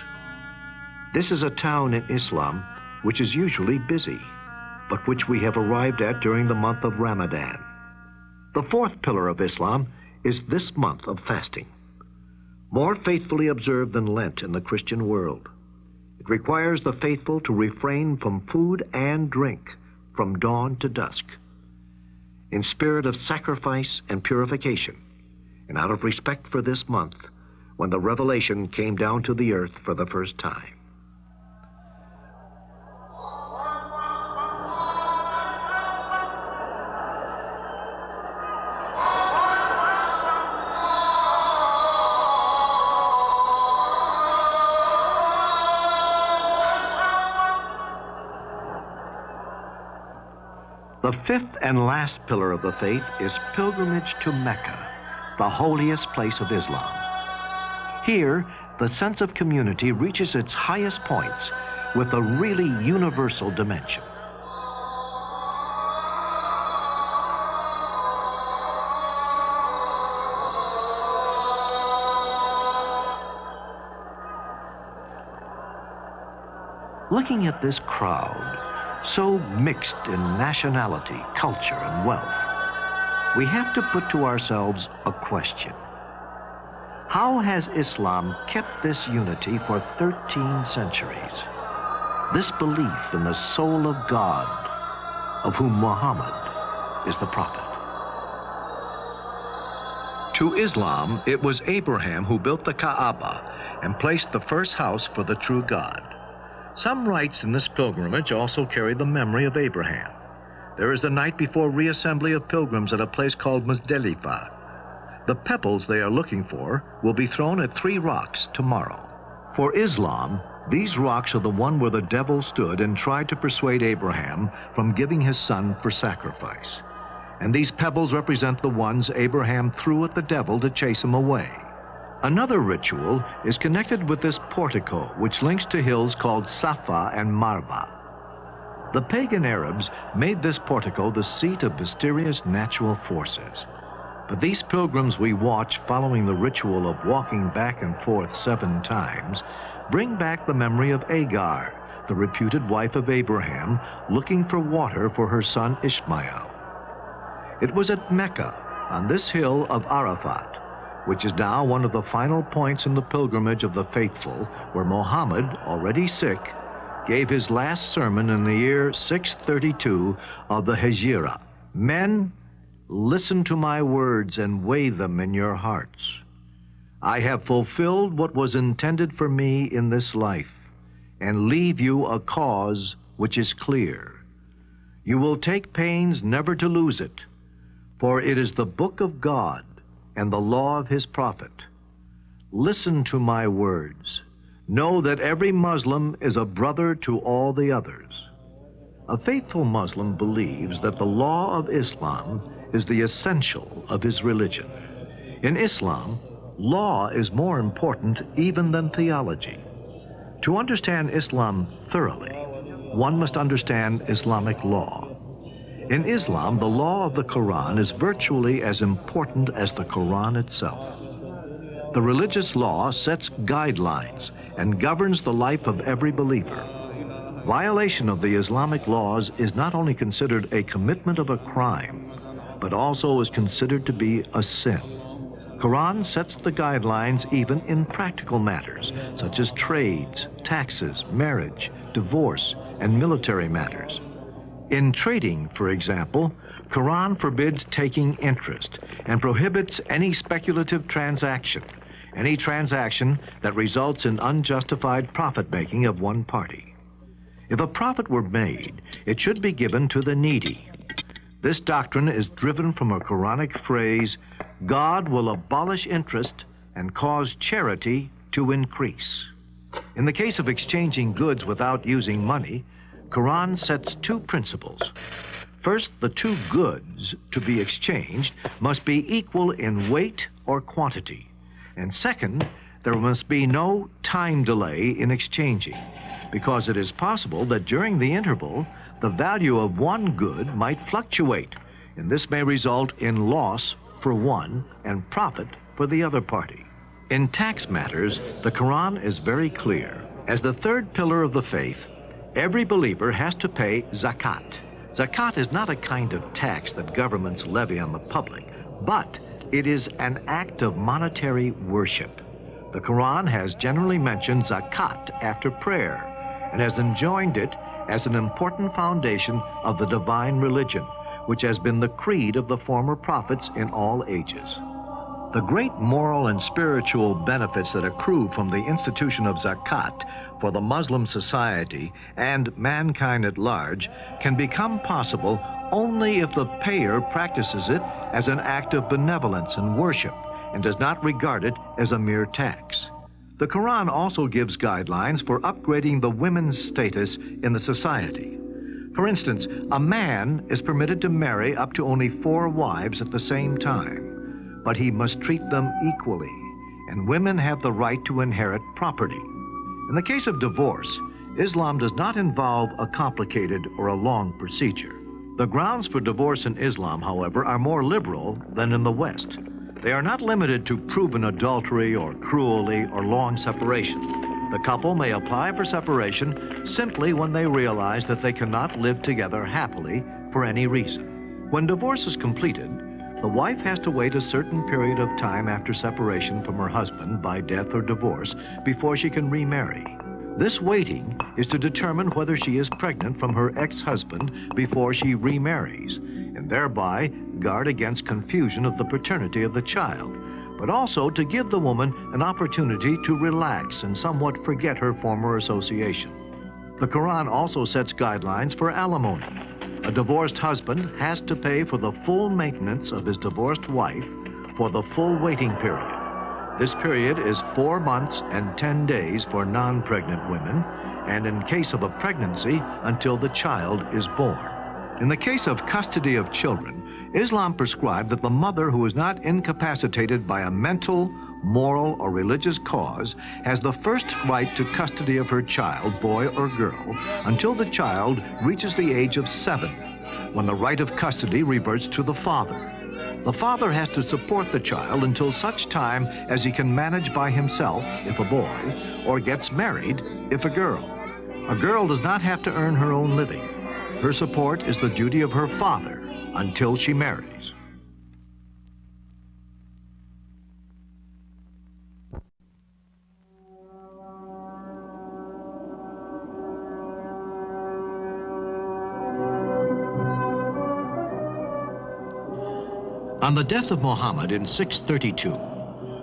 This is a town in Islam which is usually busy, but which we have arrived at during the month of Ramadan. The fourth pillar of Islam is this month of fasting, more faithfully observed than Lent in the Christian world. It requires the faithful to refrain from food and drink from dawn to dusk, in spirit of sacrifice and purification, and out of respect for this month, when the revelation came down to the earth for the first time. The fifth and last pillar of the faith is pilgrimage to Mecca, the holiest place of Islam. Here, the sense of community reaches its highest points with a really universal dimension. Looking at this crowd, so mixed in nationality, culture, and wealth, we have to put to ourselves a question. How has Islam kept this unity for 13 centuries? This belief in the soul of God, of whom Muhammad is the prophet. To Islam, it was Abraham who built the Kaaba and placed the first house for the true God. Some rites in this pilgrimage also carry the memory of Abraham. There is the night before reassembly of pilgrims at a place called Muzdalifah. The pebbles they are looking for will be thrown at 3 rocks tomorrow. For Islam, these rocks are the one where the devil stood and tried to persuade Abraham from giving his son for sacrifice. And these pebbles represent the ones Abraham threw at the devil to chase him away. Another ritual is connected with this portico, which links to hills called Safa and Marwa. The pagan Arabs made this portico the seat of mysterious natural forces. But these pilgrims we watch following the ritual of walking back and forth 7 times bring back the memory of Agar, the reputed wife of Abraham, looking for water for her son Ishmael. It was at Mecca, on this hill of Arafat, which is now one of the final points in the pilgrimage of the faithful, where Muhammad, already sick, gave his last sermon in the year 632 of the Hijra. Men, listen to my words and weigh them in your hearts. I have fulfilled what was intended for me in this life, and leave you a cause which is clear. You will take pains never to lose it, for it is the book of God and the law of his prophet. Listen to my words. Know that every Muslim is a brother to all the others. A faithful Muslim believes that the law of Islam is the essential of his religion. In Islam, law is more important even than theology. To understand Islam thoroughly, one must understand Islamic law. In Islam, the law of the Quran is virtually as important as the Quran itself. The religious law sets guidelines and governs the life of every believer. Violation of the Islamic laws is not only considered a commitment of a crime, but also is considered to be a sin. Quran sets the guidelines even in practical matters, such as trades, taxes, marriage, divorce, and military matters. In trading, for example, Quran forbids taking interest and prohibits any speculative transaction, any transaction that results in unjustified profit-making of one party. If a profit were made, it should be given to the needy. This doctrine is driven from a Quranic phrase, God will abolish interest and cause charity to increase. In the case of exchanging goods without using money, Quran sets 2 principles. First, the 2 goods to be exchanged must be equal in weight or quantity. And second, there must be no time delay in exchanging, because it is possible that during the interval, the value of one good might fluctuate, and this may result in loss for one and profit for the other party. In tax matters, the Quran is very clear. As the 3rd pillar of the faith, every believer has to pay zakat. Zakat is not a kind of tax that governments levy on the public, but it is an act of monetary worship. The Quran has generally mentioned zakat after prayer and has enjoined it as an important foundation of the divine religion, which has been the creed of the former prophets in all ages. The great moral and spiritual benefits that accrue from the institution of zakat for the Muslim society and mankind at large can become possible only if the payer practices it as an act of benevolence and worship and does not regard it as a mere tax. The Quran also gives guidelines for upgrading the women's status in the society. For instance, a man is permitted to marry up to only 4 wives at the same time, but he must treat them equally, and women have the right to inherit property. In the case of divorce, Islam does not involve a complicated or a long procedure. The grounds for divorce in Islam, however, are more liberal than in the West. They are not limited to proven adultery or cruelty or long separation. The couple may apply for separation simply when they realize that they cannot live together happily for any reason. When divorce is completed, the wife has to wait a certain period of time after separation from her husband by death or divorce before she can remarry. This waiting is to determine whether she is pregnant from her ex-husband before she remarries, and thereby guard against confusion of the paternity of the child, but also to give the woman an opportunity to relax and somewhat forget her former association. The Quran also sets guidelines for alimony. A divorced husband has to pay for the full maintenance of his divorced wife for the full waiting period. This period is 4 months and 10 days for non-pregnant women, and in case of a pregnancy, until the child is born. In the case of custody of children, Islam prescribed that the mother who is not incapacitated by a mental, moral, or religious cause has the first right to custody of her child, boy or girl, until the child reaches the age of 7, when the right of custody reverts to the father. The father has to support the child until such time as he can manage by himself, if a boy, or gets married, if a girl. A girl does not have to earn her own living. Her support is the duty of her father until she marries. On the death of Muhammad in 632,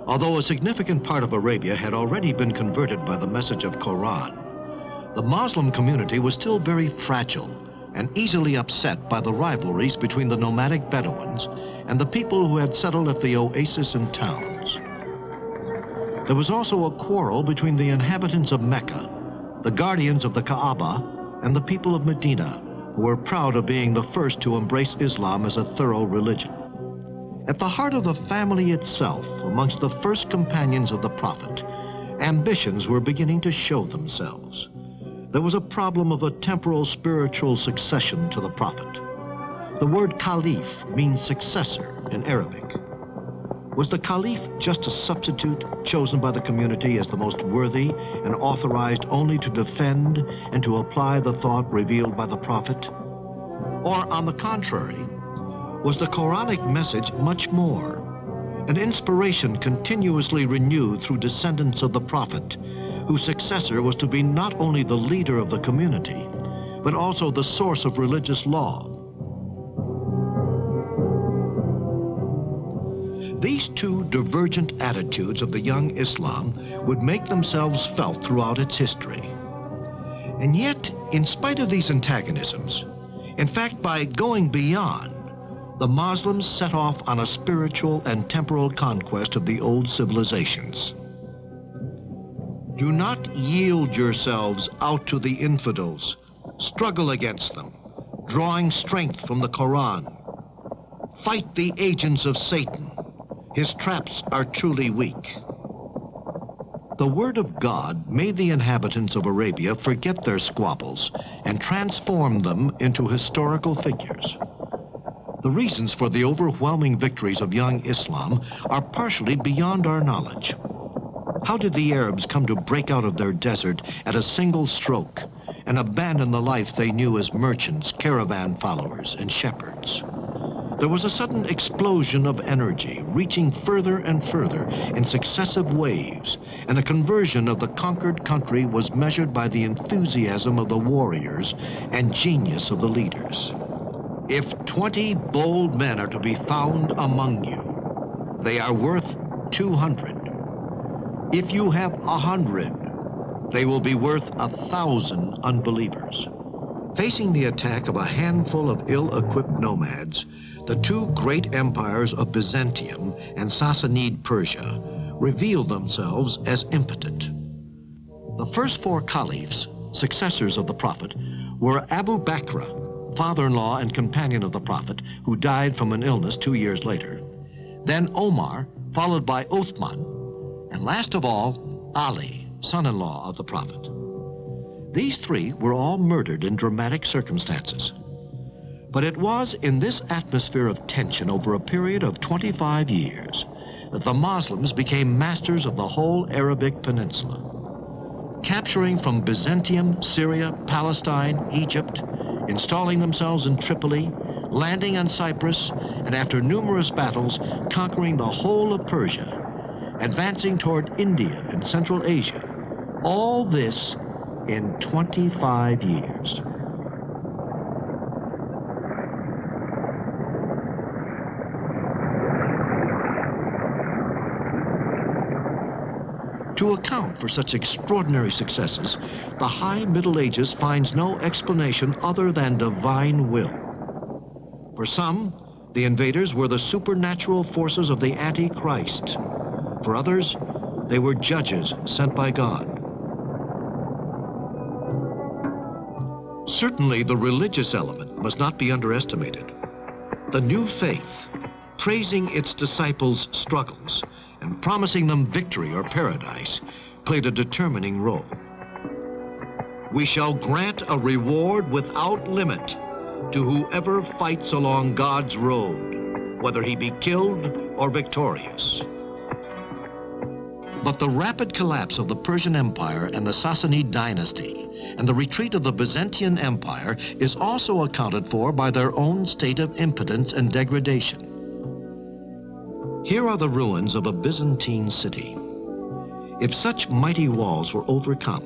although a significant part of Arabia had already been converted by the message of Quran, the Muslim community was still very fragile and easily upset by the rivalries between the nomadic Bedouins and the people who had settled at the oasis and towns. There was also a quarrel between the inhabitants of Mecca, the guardians of the Kaaba, and the people of Medina, who were proud of being the first to embrace Islam as a thorough religion. At the heart of the family itself, amongst the first companions of the Prophet, ambitions were beginning to show themselves. There was a problem of a temporal spiritual succession to the Prophet. The word Caliph means successor in Arabic. Was the Caliph just a substitute chosen by the community as the most worthy and authorized only to defend and to apply the thought revealed by the Prophet? Or, on the contrary, was the Quranic message much more, an inspiration continuously renewed through descendants of the Prophet, whose successor was to be not only the leader of the community, but also the source of religious law? These two divergent attitudes of the young Islam would make themselves felt throughout its history. And yet, in spite of these antagonisms, in fact, by going beyond, the Muslims set off on a spiritual and temporal conquest of the old civilizations. Do not yield yourselves out to the infidels. Struggle against them, drawing strength from the Quran. Fight the agents of Satan. His traps are truly weak. The word of God made the inhabitants of Arabia forget their squabbles and transform them into historical figures. The reasons for the overwhelming victories of young Islam are partially beyond our knowledge. How did the Arabs come to break out of their desert at a single stroke and abandon the life they knew as merchants, caravan followers, and shepherds? There was a sudden explosion of energy, reaching further and further in successive waves, and the conversion of the conquered country was measured by the enthusiasm of the warriors and genius of the leaders. If 20 bold men are to be found among you, they are worth 200. If you have 100, they will be worth 1,000 unbelievers. Facing the attack of a handful of ill-equipped nomads, the two great empires of Byzantium and Sassanid Persia revealed themselves as impotent. The first 4 caliphs, successors of the Prophet, were Abu Bakr, father-in-law and companion of the Prophet, who died from an illness 2 years later, then Omar, followed by Uthman, and last of all, Ali, son-in-law of the Prophet. These 3 were all murdered in dramatic circumstances. But it was in this atmosphere of tension over a period of 25 years that the Muslims became masters of the whole Arabic Peninsula, capturing from Byzantium, Syria, Palestine, Egypt, installing themselves in Tripoli, landing on Cyprus, and after numerous battles, conquering the whole of Persia, advancing toward India and Central Asia. All this in 25 years. To account for such extraordinary successes, the High Middle Ages finds no explanation other than divine will. For some, the invaders were the supernatural forces of the Antichrist. For others, they were judges sent by God. Certainly, the religious element must not be underestimated. The new faith, praising its disciples' struggles and promising them victory or paradise, played a determining role. We shall grant a reward without limit to whoever fights along God's road, whether he be killed or victorious. But the rapid collapse of the Persian Empire and the Sassanid dynasty and the retreat of the Byzantine Empire is also accounted for by their own state of impotence and degradation. Here are the ruins of a Byzantine city. If such mighty walls were overcome,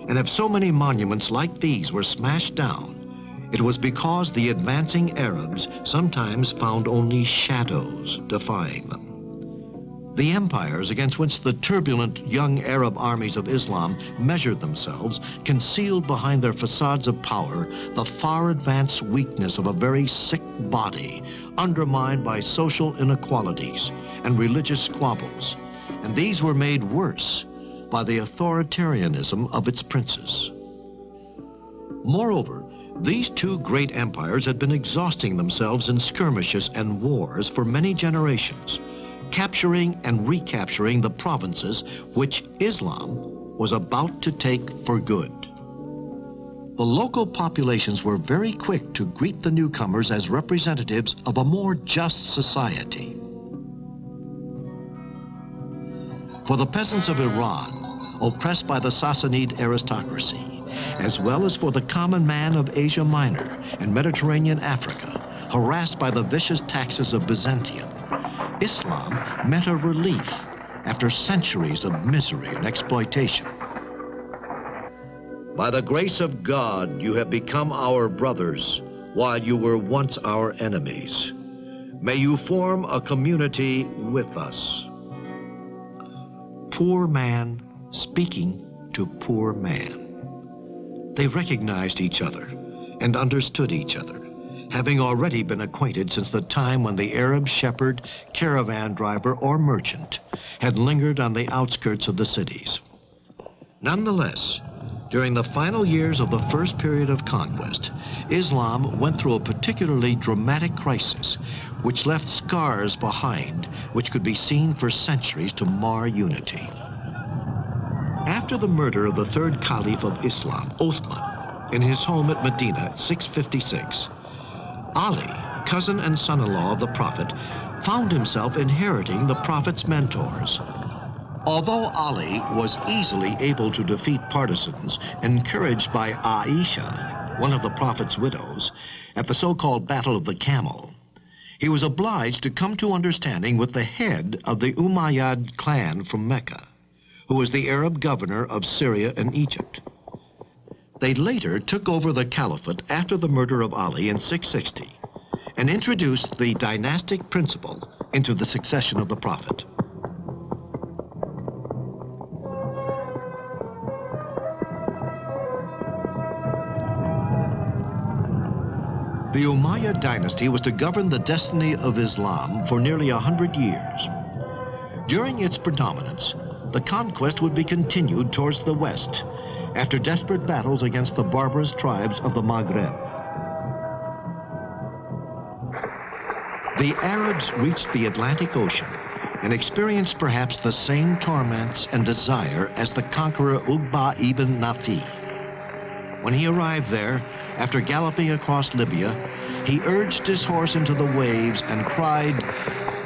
and if so many monuments like these were smashed down, it was because the advancing Arabs sometimes found only shadows defying them. The empires against which the turbulent young Arab armies of Islam measured themselves concealed behind their facades of power the far advanced weakness of a very sick body, undermined by social inequalities and religious squabbles, and these were made worse by the authoritarianism of its princes. Moreover, these two great empires had been exhausting themselves in skirmishes and wars for many generations, capturing and recapturing the provinces which Islam was about to take for good. The local populations were very quick to greet the newcomers as representatives of a more just society. For the peasants of Iran, oppressed by the Sassanid aristocracy, as well as for the common man of Asia Minor and Mediterranean Africa, harassed by the vicious taxes of Byzantium, Islam meant a relief after centuries of misery and exploitation. By the grace of God, you have become our brothers, while you were once our enemies. May you form a community with us. Poor man speaking to poor man. They recognized each other and understood each other, having already been acquainted since the time when the Arab shepherd, caravan driver, or merchant had lingered on the outskirts of the cities. Nonetheless, during the final years of the first period of conquest, Islam went through a particularly dramatic crisis, which left scars behind which could be seen for centuries to mar unity. After the murder of the third Caliph of Islam, Uthman, in his home at Medina, 656, Ali, cousin and son-in-law of the Prophet, found himself inheriting the Prophet's mentors. Although Ali was easily able to defeat partisans, encouraged by Aisha, one of the Prophet's widows, at the so-called Battle of the Camel, he was obliged to come to understanding with the head of the Umayyad clan from Mecca, who was the Arab governor of Syria and Egypt. They later took over the caliphate after the murder of Ali in 660 and introduced the dynastic principle into the succession of the Prophet. The Umayyad dynasty was to govern the destiny of Islam for nearly 100 years. During its predominance, the conquest would be continued towards the west after desperate battles against the barbarous tribes of the Maghreb. The Arabs reached the Atlantic Ocean and experienced perhaps the same torments and desire as the conqueror Uqba ibn Nafi. When he arrived there, after galloping across Libya, he urged his horse into the waves and cried,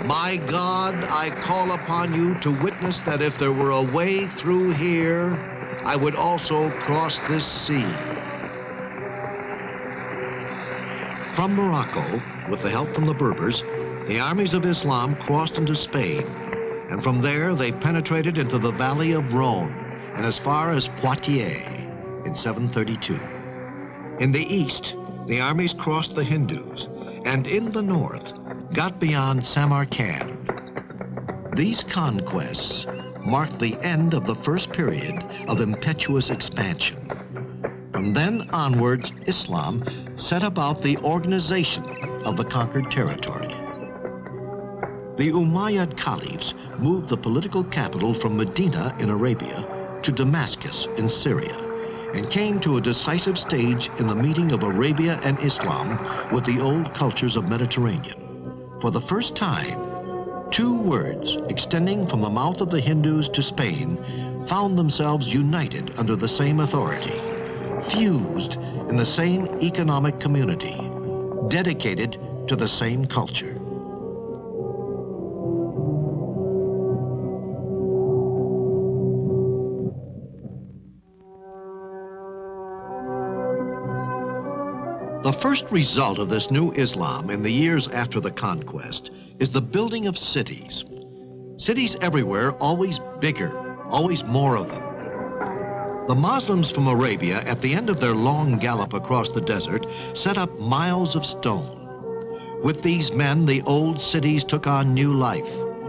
"My God, I call upon you to witness that if there were a way through here, I would also cross this sea." From Morocco, with the help from the Berbers, the armies of Islam crossed into Spain, and from there they penetrated into the valley of Rhone and as far as Poitiers in 732. In the east, the armies crossed the Hindus, and in the north, got beyond Samarkand. These conquests marked the end of the first period of impetuous expansion. From then onwards, Islam set about the organization of the conquered territory. The Umayyad caliphs moved the political capital from Medina in Arabia to Damascus in Syria, and came to a decisive stage in the meeting of Arabia and Islam with the old cultures of Mediterranean. For the first time, two words extending from the mouth of the Hindus to Spain found themselves united under the same authority, fused in the same economic community, dedicated to the same culture. The first result of this new Islam in the years after the conquest is the building of cities. Cities everywhere, always bigger, always more of them. The Muslims from Arabia, at the end of their long gallop across the desert, set up miles of stone. With these men, the old cities took on new life,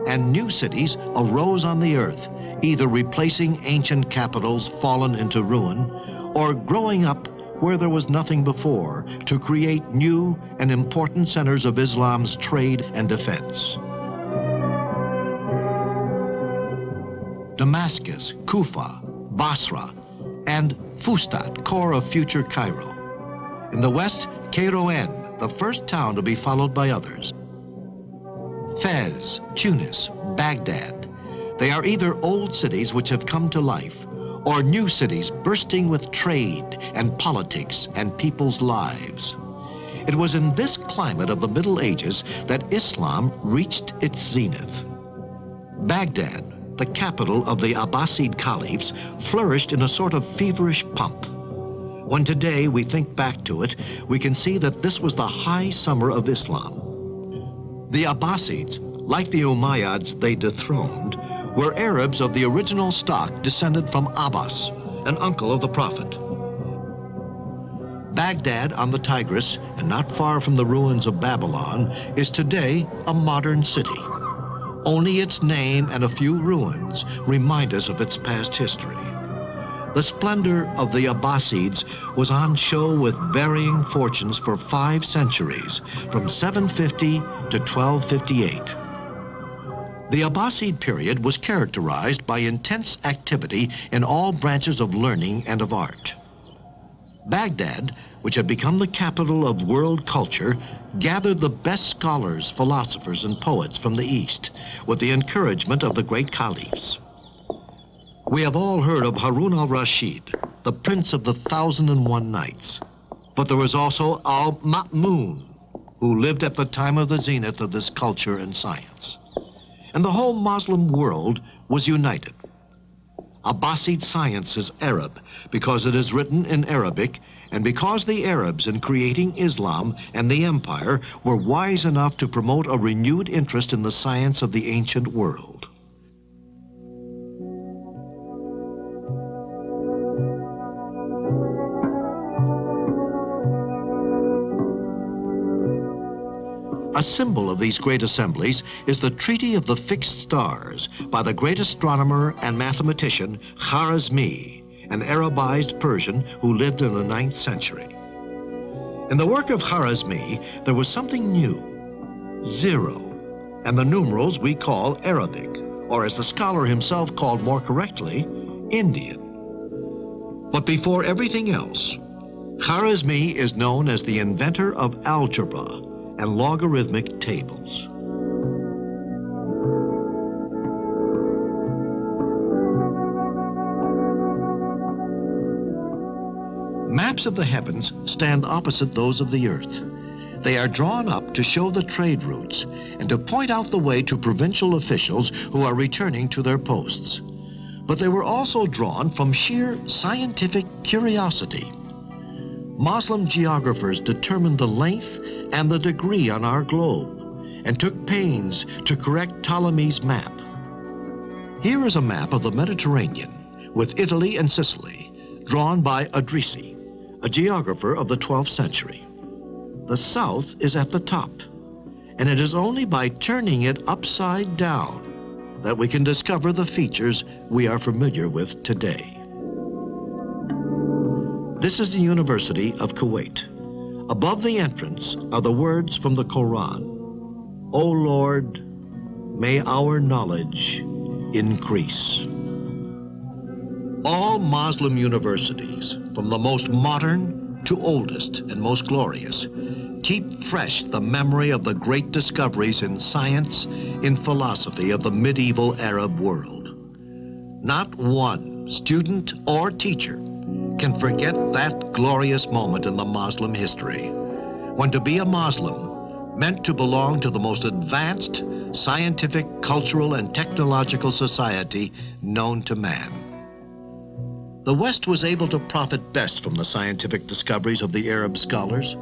and new cities arose on the earth, either replacing ancient capitals fallen into ruin, or growing up where there was nothing before, to create new and important centers of Islam's trade and defense. Damascus, Kufa, Basra, and Fustat, core of future Cairo. In the west, Kairouan, the first town to be followed by others. Fez, Tunis, Baghdad. They are either old cities which have come to life, or new cities bursting with trade and politics and people's lives. It was in this climate of the Middle Ages that Islam reached its zenith. Baghdad, the capital of the Abbasid caliphs, flourished in a sort of feverish pomp. When today we think back to it, we can see that this was the high summer of Islam. The Abbasids, like the Umayyads they dethroned, were Arabs of the original stock descended from Abbas, an uncle of the Prophet. Baghdad on the Tigris, and not far from the ruins of Babylon, is today a modern city. Only its name and a few ruins remind us of its past history. The splendor of the Abbasids was on show with varying fortunes for 5 centuries, from 750 to 1258. The Abbasid period was characterized by intense activity in all branches of learning and of art. Baghdad, which had become the capital of world culture, gathered the best scholars, philosophers, and poets from the East, with the encouragement of the great caliphs. We have all heard of Harun al-Rashid, the prince of the 1001 Nights. But there was also al-Ma'mun, who lived at the time of the zenith of this culture and science. And the whole Muslim world was united. Abbasid science is Arab because it is written in Arabic, and because the Arabs in creating Islam and the empire were wise enough to promote a renewed interest in the science of the ancient world. A symbol of these great assemblies is the Treaty of the Fixed Stars by the great astronomer and mathematician Khwarizmi, an Arabized Persian who lived in the 9th century. In the work of Khwarizmi, there was something new, 0, and the numerals we call Arabic, or as the scholar himself called more correctly, Indian. But before everything else, Khwarizmi is known as the inventor of algebra and logarithmic tables. Maps of the heavens stand opposite those of the earth. They are drawn up to show the trade routes and to point out the way to provincial officials who are returning to their posts. But they were also drawn from sheer scientific curiosity. Muslim geographers determined the length and the degree on our globe and took pains to correct Ptolemy's map. Here is a map of the Mediterranean with Italy and Sicily, drawn by Idrisi, a geographer of the 12th century. The south is at the top, and it is only by turning it upside down that we can discover the features we are familiar with today. This is the University of Kuwait, Above the entrance are the words from the Quran. O Lord, may our knowledge increase. All Muslim universities, from the most modern to oldest and most glorious, keep fresh the memory of the great discoveries in science, in philosophy of the medieval Arab world. Not one student or teacher can forget that glorious moment in the Muslim history, when to be a Muslim meant to belong to the most advanced scientific, cultural, and technological society known to man. The West was able to profit best from the scientific discoveries of the Arab scholars.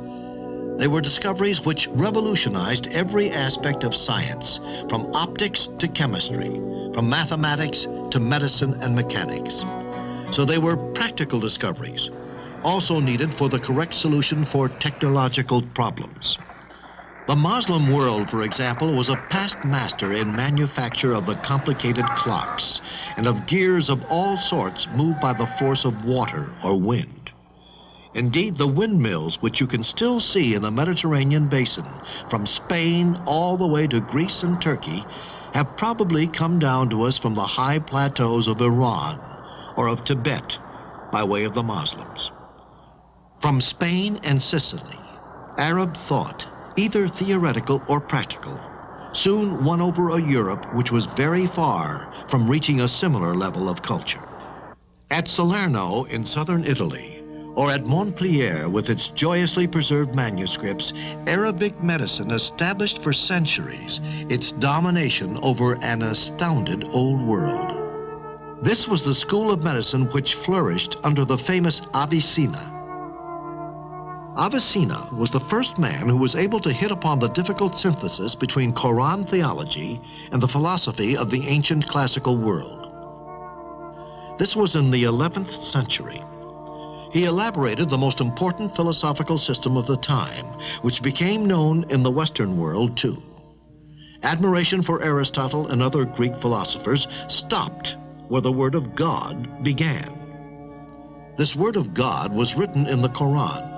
They were discoveries which revolutionized every aspect of science, from optics to chemistry, from mathematics to medicine and mechanics. So they were practical discoveries, also needed for the correct solution for technological problems. The Muslim world, for example, was a past master in manufacture of the complicated clocks and of gears of all sorts moved by the force of water or wind. Indeed, the windmills, which you can still see in the Mediterranean basin, from Spain all the way to Greece and Turkey, have probably come down to us from the high plateaus of Iran or of Tibet by way of the Muslims. From Spain and Sicily, Arab thought, either theoretical or practical, soon won over a Europe which was very far from reaching a similar level of culture. At Salerno in southern Italy, or at Montpellier with its joyously preserved manuscripts, Arabic medicine established for centuries its domination over an astounded old world. This was the school of medicine which flourished under the famous Avicenna. Avicenna was the first man who was able to hit upon the difficult synthesis between Quran theology and the philosophy of the ancient classical world. This was in the 11th century. He elaborated the most important philosophical system of the time, which became known in the Western world too. Admiration for Aristotle and other Greek philosophers stopped where the Word of God began. This Word of God was written in the Quran,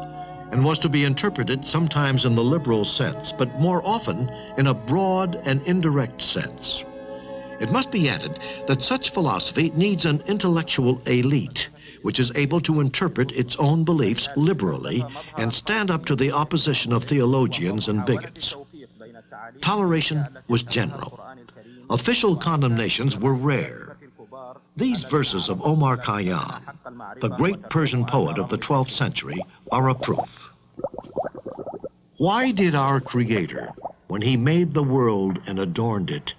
and was to be interpreted sometimes in the liberal sense, but more often in a broad and indirect sense. It must be added that such philosophy needs an intellectual elite, which is able to interpret its own beliefs liberally and stand up to the opposition of theologians and bigots. Toleration was general. Official condemnations were rare. These verses of Omar Khayyam, the great Persian poet of the 12th century, are a proof. Why did our Creator, when he made the world and adorned it,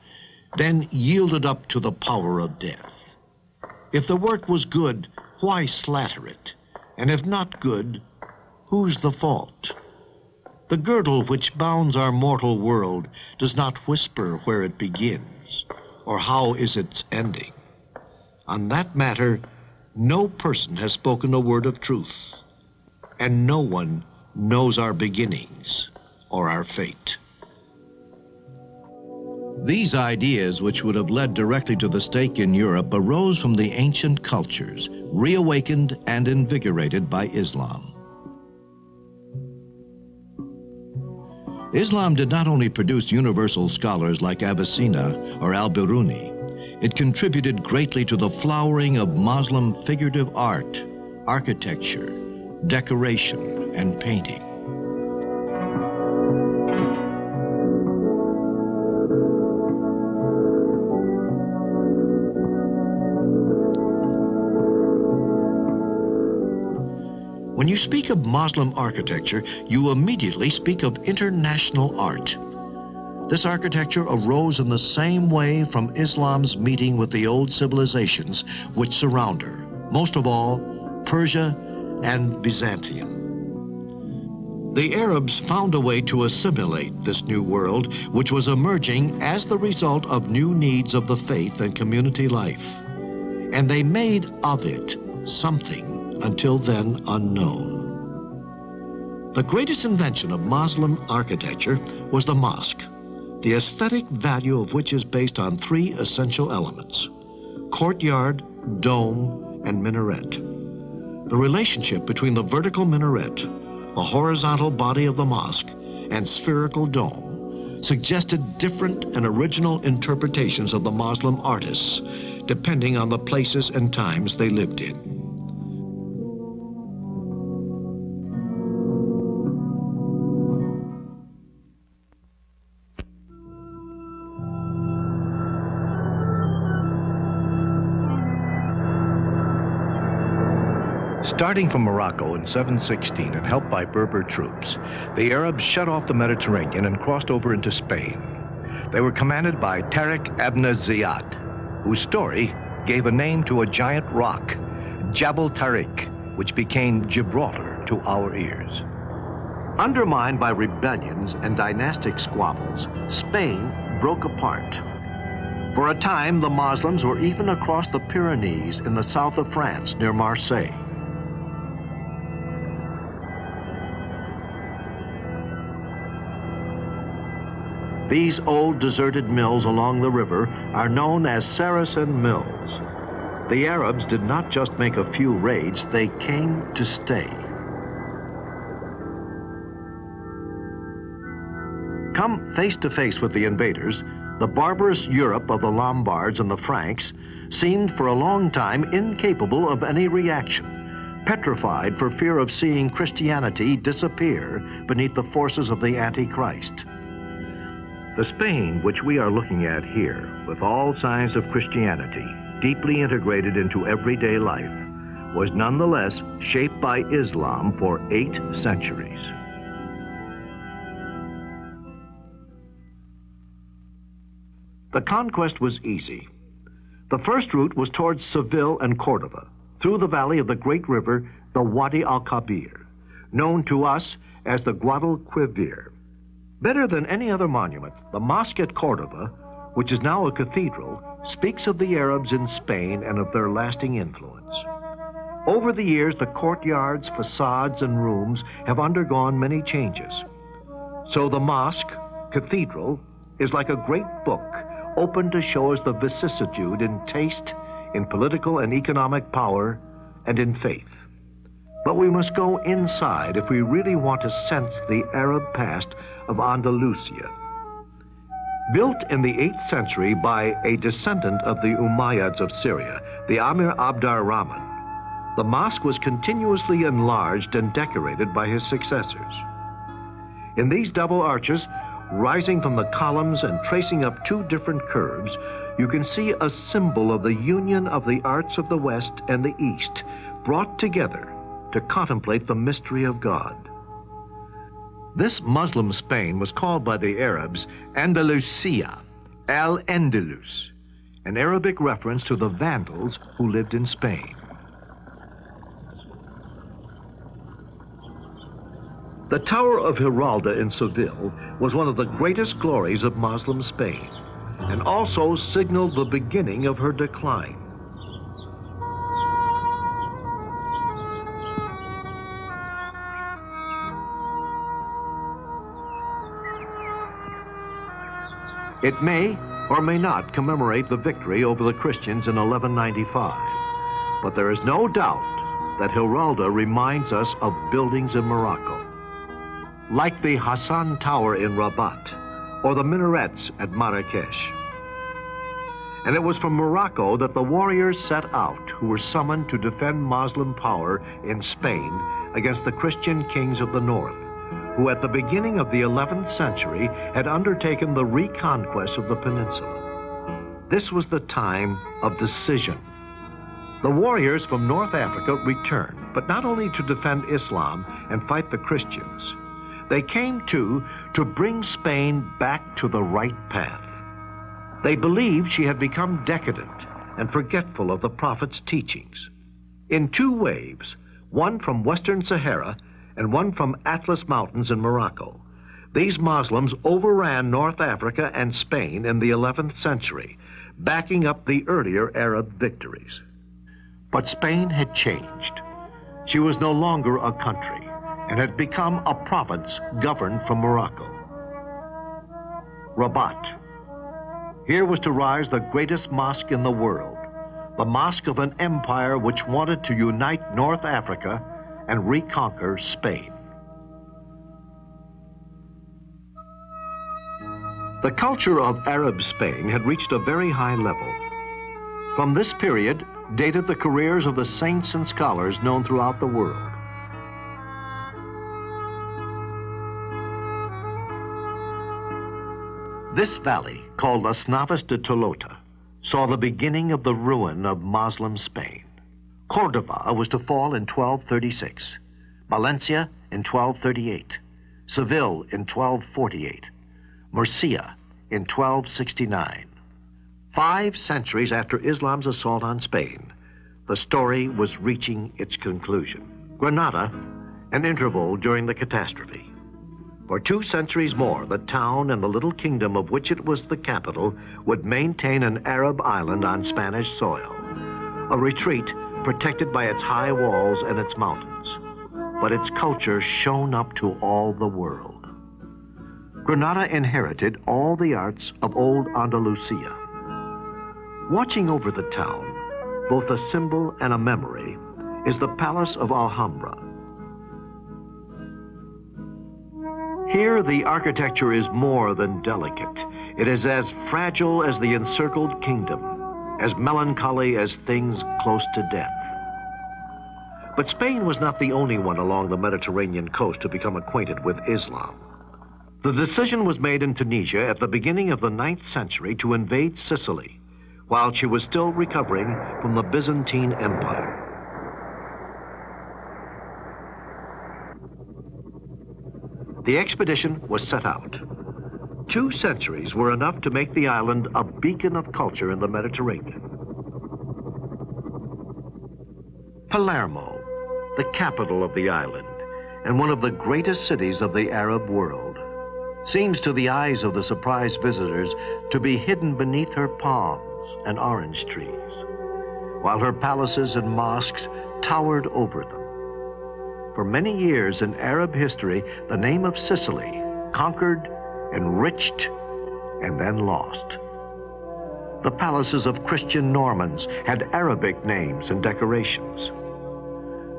then yield it up to the power of death? If the work was good, why slatter it? And if not good, whose the fault? The girdle which bounds our mortal world does not whisper where it begins, or how is its ending. On that matter, no person has spoken a word of truth, and no one knows our beginnings or our fate. These ideas, which would have led directly to the stake in Europe, arose from the ancient cultures, reawakened and invigorated by Islam. Islam did not only produce universal scholars like Avicenna or Al-Biruni. It contributed greatly to the flowering of Muslim figurative art, architecture, decoration, and painting. When you speak of Muslim architecture, you immediately speak of international art. This architecture arose in the same way from Islam's meeting with the old civilizations which surround her, most of all, Persia and Byzantium. The Arabs found a way to assimilate this new world, which was emerging as the result of new needs of the faith and community life. And they made of it something until then unknown. The greatest invention of Muslim architecture was the mosque, the aesthetic value of which is based on three essential elements: courtyard, dome, and minaret. The relationship between the vertical minaret, the horizontal body of the mosque, and spherical dome suggested different and original interpretations of the Muslim artists, depending on the places and times they lived in. Starting from Morocco in 716 and helped by Berber troops, the Arabs shut off the Mediterranean and crossed over into Spain. They were commanded by Tariq ibn Ziyad, whose story gave a name to a giant rock, Jabal Tariq, which became Gibraltar to our ears. Undermined by rebellions and dynastic squabbles, Spain broke apart. For a time, the Muslims were even across the Pyrenees in the south of France near Marseille. These old deserted mills along the river are known as Saracen mills. The Arabs did not just make a few raids, they came to stay. Come face to face with the invaders, the barbarous Europe of the Lombards and the Franks seemed for a long time incapable of any reaction, petrified for fear of seeing Christianity disappear beneath the forces of the Antichrist. The Spain which we are looking at here, with all signs of Christianity deeply integrated into everyday life, was nonetheless shaped by Islam for 8 centuries. The conquest was easy. The first route was towards Seville and Cordova, through the valley of the great river, the Wadi al-Kabir, known to us as the Guadalquivir. Better than any other monument, the mosque at Cordova, which is now a cathedral, speaks of the Arabs in Spain and of their lasting influence. Over the years, the courtyards, facades, and rooms have undergone many changes. So the mosque, cathedral, is like a great book, open to show us the vicissitude in taste, in political and economic power, and in faith. But we must go inside if we really want to sense the Arab past of Andalusia. Built in the 8th century by a descendant of the Umayyads of Syria, the Amir Abd ar-Rahman, the mosque was continuously enlarged and decorated by his successors. In these double arches, rising from the columns and tracing up 2 different curves, you can see a symbol of the union of the arts of the West and the East, brought together to contemplate the mystery of God. This Muslim Spain was called by the Arabs Andalusia, Al-Andalus, an Arabic reference to the Vandals who lived in Spain. The Tower of Giralda in Seville was one of the greatest glories of Muslim Spain, and also signaled the beginning of her decline. It may or may not commemorate the victory over the Christians in 1195, but there is no doubt that Giralda reminds us of buildings in Morocco, like the Hassan Tower in Rabat or the minarets at Marrakesh. And it was from Morocco that the warriors set out who were summoned to defend Muslim power in Spain against the Christian kings of the north, who at the beginning of the 11th century had undertaken the reconquest of the peninsula. This was the time of decision. The warriors from North Africa returned, but not only to defend Islam and fight the Christians. They came too to bring Spain back to the right path. They believed she had become decadent and forgetful of the Prophet's teachings. In 2 waves, one from Western Sahara and one from Atlas Mountains in Morocco, these Muslims overran North Africa and Spain in the 11th century, backing up the earlier Arab victories. But Spain had changed. She was no longer a country and had become a province governed from Morocco. Rabat. Here was to rise the greatest mosque in the world, the mosque of an empire which wanted to unite North Africa and reconquer Spain. The culture of Arab Spain had reached a very high level. From this period dated the careers of the saints and scholars known throughout the world. This valley, called Las Navas de Tolota, saw the beginning of the ruin of Muslim Spain. Cordova was to fall in 1236, Valencia in 1238, Seville in 1248, Murcia in 1269. 5 centuries after Islam's assault on Spain, the story was reaching its conclusion. Granada, an interval during the catastrophe. For 2 centuries more, the town and the little kingdom of which it was the capital would maintain an Arab island on Spanish soil, a retreat protected by its high walls and its mountains. But its culture shone up to all the world. Granada inherited all the arts of old Andalusia. Watching over the town, both a symbol and a memory, is the Palace of Alhambra. Here, the architecture is more than delicate. It is as fragile as the encircled kingdom, as melancholy as things close to death. But Spain was not the only one along the Mediterranean coast to become acquainted with Islam. The decision was made in Tunisia at the beginning of the 9th century to invade Sicily, while she was still recovering from the Byzantine Empire. The expedition was set out. 2 centuries were enough to make the island a beacon of culture in the Mediterranean. Palermo, the capital of the island, and one of the greatest cities of the Arab world, seems to the eyes of the surprised visitors to be hidden beneath her palms and orange trees, while her palaces and mosques towered over them. For many years in Arab history, the name of Sicily, conquered, enriched, and then lost. The palaces of Christian Normans had Arabic names and decorations.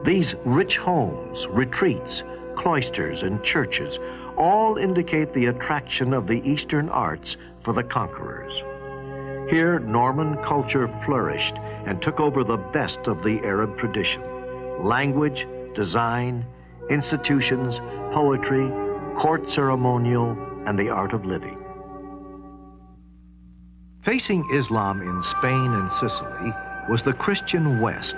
These rich homes, retreats, cloisters, and churches all indicate the attraction of the Eastern arts for the conquerors. Here, Norman culture flourished and took over the best of the Arab tradition: language, design, institutions, poetry, court ceremonial, and the art of living. Facing Islam in Spain and Sicily was the Christian West,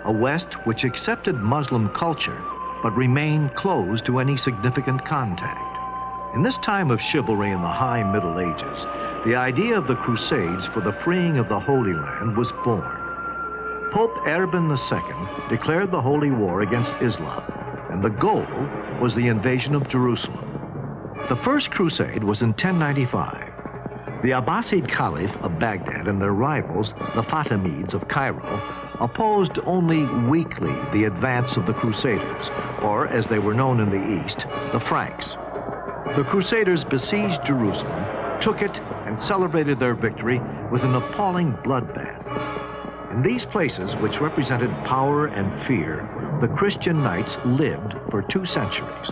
a West which accepted Muslim culture but remained closed to any significant contact. In this time of chivalry in the high Middle Ages, the idea of the Crusades for the freeing of the Holy Land was born. Pope Urban II declared the Holy War against Islam, and the goal was the invasion of Jerusalem. The First Crusade was in 1095. The Abbasid Caliph of Baghdad and their rivals, the Fatimids of Cairo, opposed only weakly the advance of the Crusaders, or as they were known in the East, the Franks. The Crusaders besieged Jerusalem, took it, and celebrated their victory with an appalling bloodbath. In these places, which represented power and fear, the Christian knights lived for 2 centuries.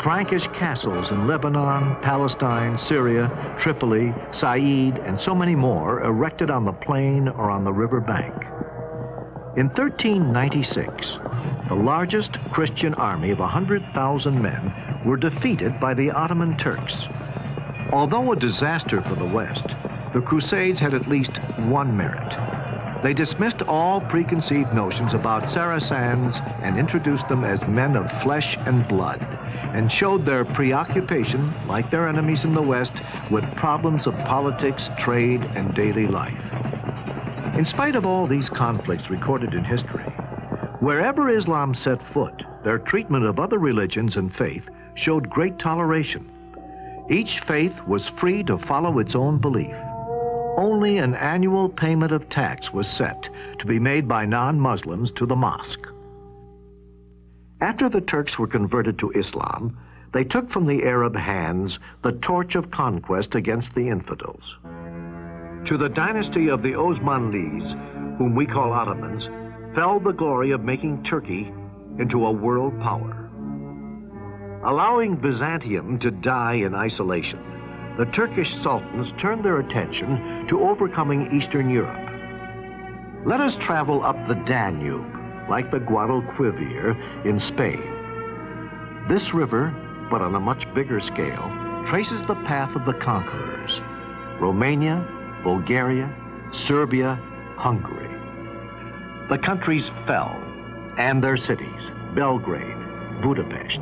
Frankish castles in Lebanon, Palestine, Syria, Tripoli, Said, and so many more erected on the plain or on the river bank. In 1396, the largest Christian army of 100,000 men were defeated by the Ottoman Turks. Although a disaster for the West, the Crusades had at least one merit. They dismissed all preconceived notions about Saracens and introduced them as men of flesh and blood, and showed their preoccupation, like their enemies in the West, with problems of politics, trade, and daily life. In spite of all these conflicts recorded in history, wherever Islam set foot, their treatment of other religions and faith showed great toleration. Each faith was free to follow its own belief. Only an annual payment of tax was set to be made by non-Muslims to the mosque. After the Turks were converted to Islam, they took from the Arab hands the torch of conquest against the infidels. To the dynasty of the Osmanlis, whom we call Ottomans, fell the glory of making Turkey into a world power. Allowing Byzantium to die in isolation, the Turkish sultans turned their attention to overcoming Eastern Europe. Let us travel up the Danube, like the Guadalquivir in Spain. This river, but on a much bigger scale, traces the path of the conquerors: Romania, Bulgaria, Serbia, Hungary. The countries fell, and their cities, Belgrade, Budapest.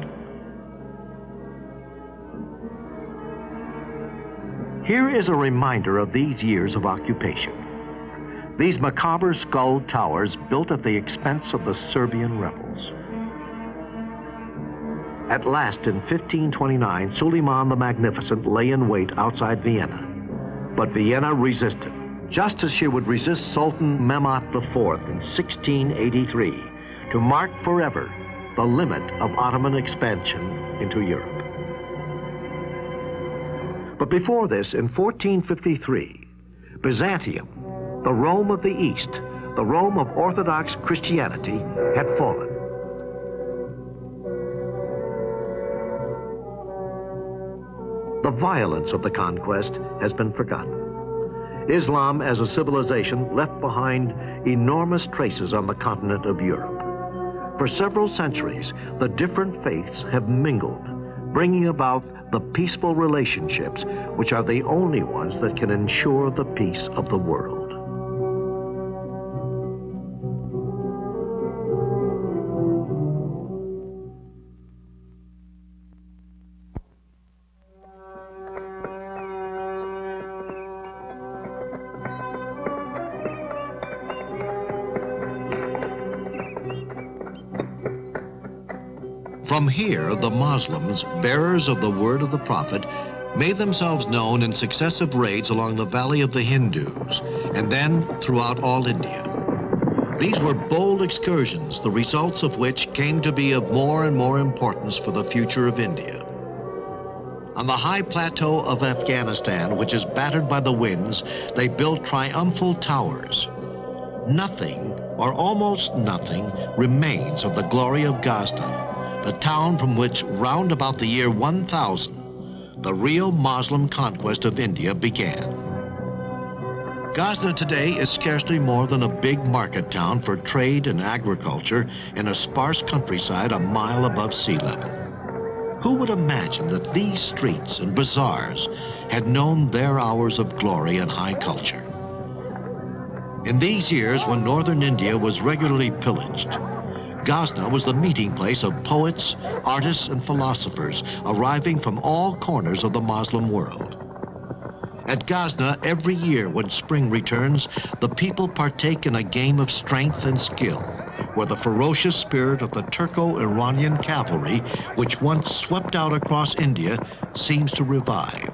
Here is a reminder of these years of occupation. These macabre skull towers built at the expense of the Serbian rebels. At last, in 1529, Suleiman the Magnificent lay in wait outside Vienna. But Vienna resisted, just as she would resist Sultan Mehmet IV in 1683, to mark forever the limit of Ottoman expansion into Europe. But before this, in 1453, Byzantium, the Rome of the East, the Rome of Orthodox Christianity, had fallen. The violence of the conquest has been forgotten. Islam as a civilization left behind enormous traces on the continent of Europe. For several centuries, the different faiths have mingled, bringing about the peaceful relationships which are the only ones that can ensure the peace of the world. From here, the Muslims, bearers of the word of the Prophet, made themselves known in successive raids along the valley of the Hindus, and then throughout all India. These were bold excursions, the results of which came to be of more and more importance for the future of India. On the high plateau of Afghanistan, which is battered by the winds, they built triumphal towers. Nothing, or almost nothing, remains of the glory of Ghazna, the town from which, round about the year 1000, the real Muslim conquest of India began. Ghazna today is scarcely more than a big market town for trade and agriculture in a sparse countryside a mile above sea level. Who would imagine that these streets and bazaars had known their hours of glory and high culture? In these years, when northern India was regularly pillaged, Ghazna was the meeting place of poets, artists, and philosophers arriving from all corners of the Muslim world. At Ghazna, every year when spring returns, the people partake in a game of strength and skill, where the ferocious spirit of the Turco-Iranian cavalry, which once swept out across India, seems to revive.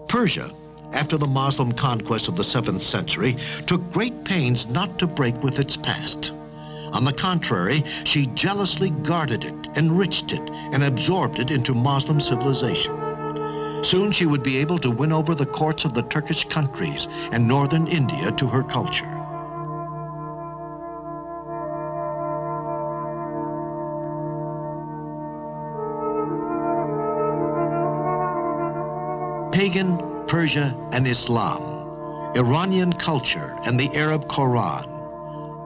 Persia, after the Muslim conquest of the 7th century, took great pains not to break with its past. On the contrary, she jealously guarded it, enriched it, and absorbed it into Muslim civilization. Soon she would be able to win over the courts of the Turkish countries and northern India to her culture. Pagan, Persia, and Islam, Iranian culture and the Arab Quran,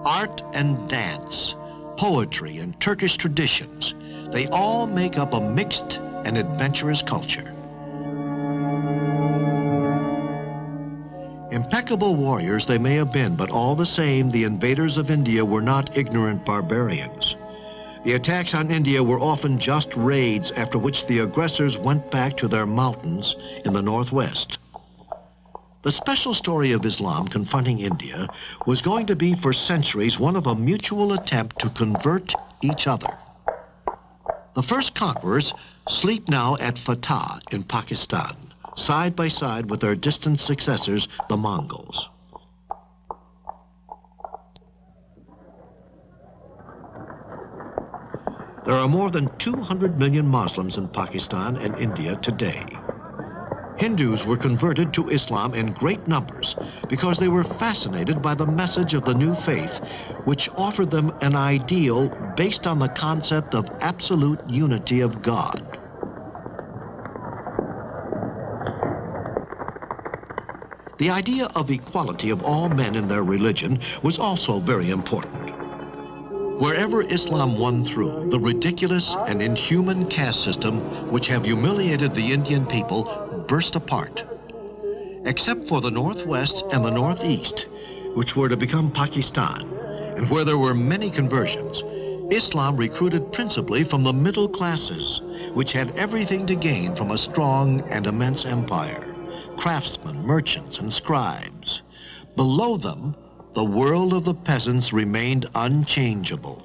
art and dance, poetry and Turkish traditions, they all make up a mixed and adventurous culture. Impeccable warriors they may have been, but all the same, the invaders of India were not ignorant barbarians. The attacks on India were often just raids, after which the aggressors went back to their mountains in the northwest. The special story of Islam confronting India was going to be for centuries one of a mutual attempt to convert each other. The first conquerors sleep now at Fatah in Pakistan, side by side with their distant successors, the Mongols. There are more than 200 million Muslims in Pakistan and India today. Hindus were converted to Islam in great numbers because they were fascinated by the message of the new faith, which offered them an ideal based on the concept of absolute unity of God. The idea of equality of all men in their religion was also very important. Wherever Islam won through, the ridiculous and inhuman caste system which have humiliated the Indian people burst apart. Except for the northwest and the northeast, which were to become Pakistan, and where there were many conversions, Islam recruited principally from the middle classes, which had everything to gain from a strong and immense empire: craftsmen, merchants, and scribes. Below them, the world of the peasants remained unchangeable,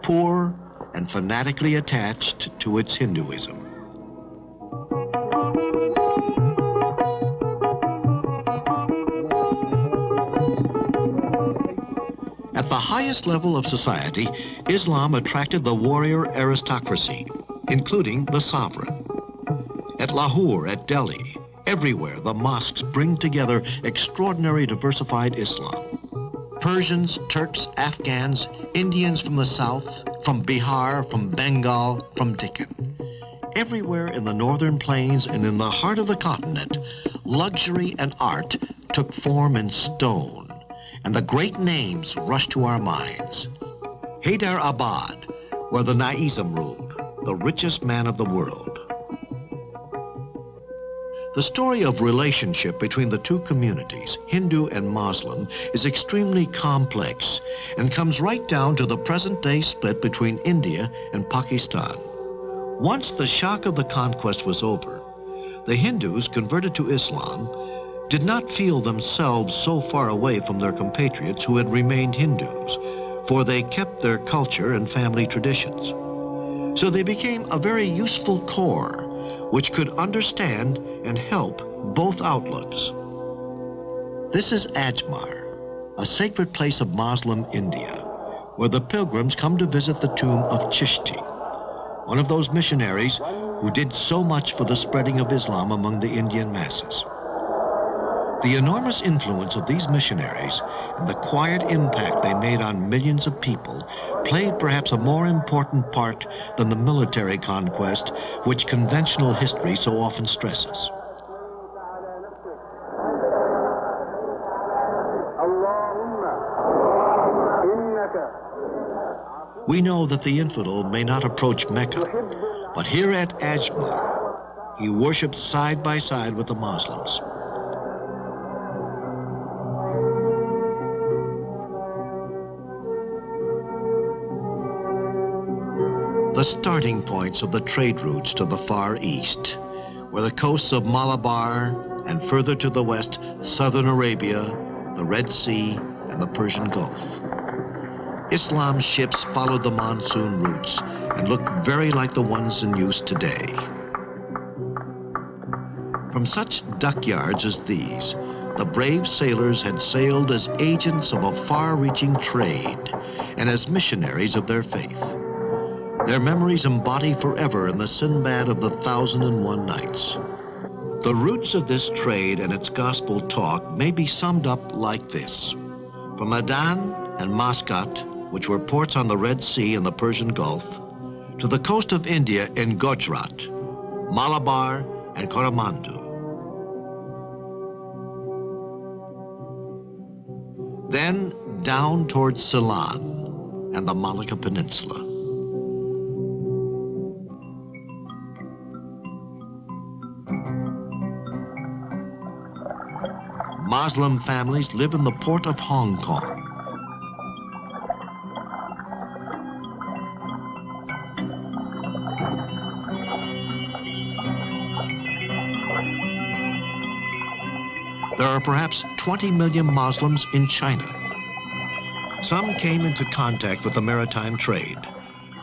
poor and fanatically attached to its Hinduism. At the highest level of society, Islam attracted the warrior aristocracy, including the sovereign. At Lahore, at Delhi, everywhere the mosques bring together extraordinary diversified Islam. Persians, Turks, Afghans, Indians from the south, from Bihar, from Bengal, from Deccan. Everywhere in the northern plains and in the heart of the continent, luxury and art took form in stone, and the great names rushed to our minds. Hyderabad, where the Nizam ruled, the richest man of the world. The story of relationship between the two communities, Hindu and Muslim, is extremely complex and comes right down to the present-day split between India and Pakistan. Once the shock of the conquest was over, the Hindus converted to Islam did not feel themselves so far away from their compatriots who had remained Hindus, for they kept their culture and family traditions. So they became a very useful core which could understand and help both outlooks. This is Ajmer, a sacred place of Muslim India, where the pilgrims come to visit the tomb of Chishti, one of those missionaries who did so much for the spreading of Islam among the Indian masses. The enormous influence of these missionaries and the quiet impact they made on millions of people played perhaps a more important part than the military conquest which conventional history so often stresses. We know that the infidel may not approach Mecca, but here at Ajmer, he worshipped side by side with the Muslims. The starting points of the trade routes to the Far East were the coasts of Malabar and further to the west, southern Arabia, the Red Sea, and the Persian Gulf. Islam's ships followed the monsoon routes and looked very like the ones in use today. From such dockyards as these, the brave sailors had sailed as agents of a far-reaching trade and as missionaries of their faith. Their memories embody forever in the Sinbad of the 1001 Nights. The roots of this trade and its gospel talk may be summed up like this. From Aden and Muscat, which were ports on the Red Sea and the Persian Gulf, to the coast of India in Gujarat, Malabar, and Coromandel. Then down towards Ceylon and the Malacca Peninsula. Muslim families live in the port of Hong Kong. There are perhaps 20 million Muslims in China. Some came into contact with the maritime trade.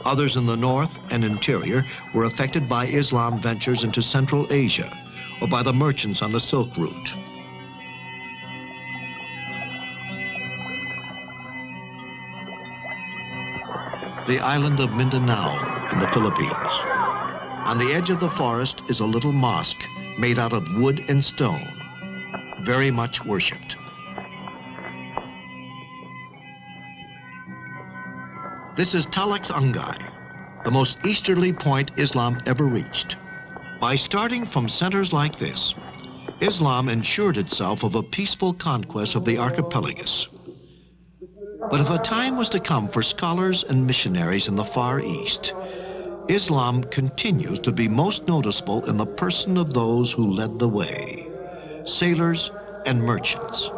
Others in the north and interior were affected by Islam ventures into Central Asia, or by the merchants on the Silk Route. The island of Mindanao in the Philippines. On the edge of the forest is a little mosque made out of wood and stone, very much worshipped. This is Talax Angay, the most easterly point Islam ever reached. By starting from centers like this, Islam ensured itself of a peaceful conquest of the archipelagus. But if a time was to come for scholars and missionaries in the Far East, Islam continues to be most noticeable in the person of those who led the way, sailors and merchants.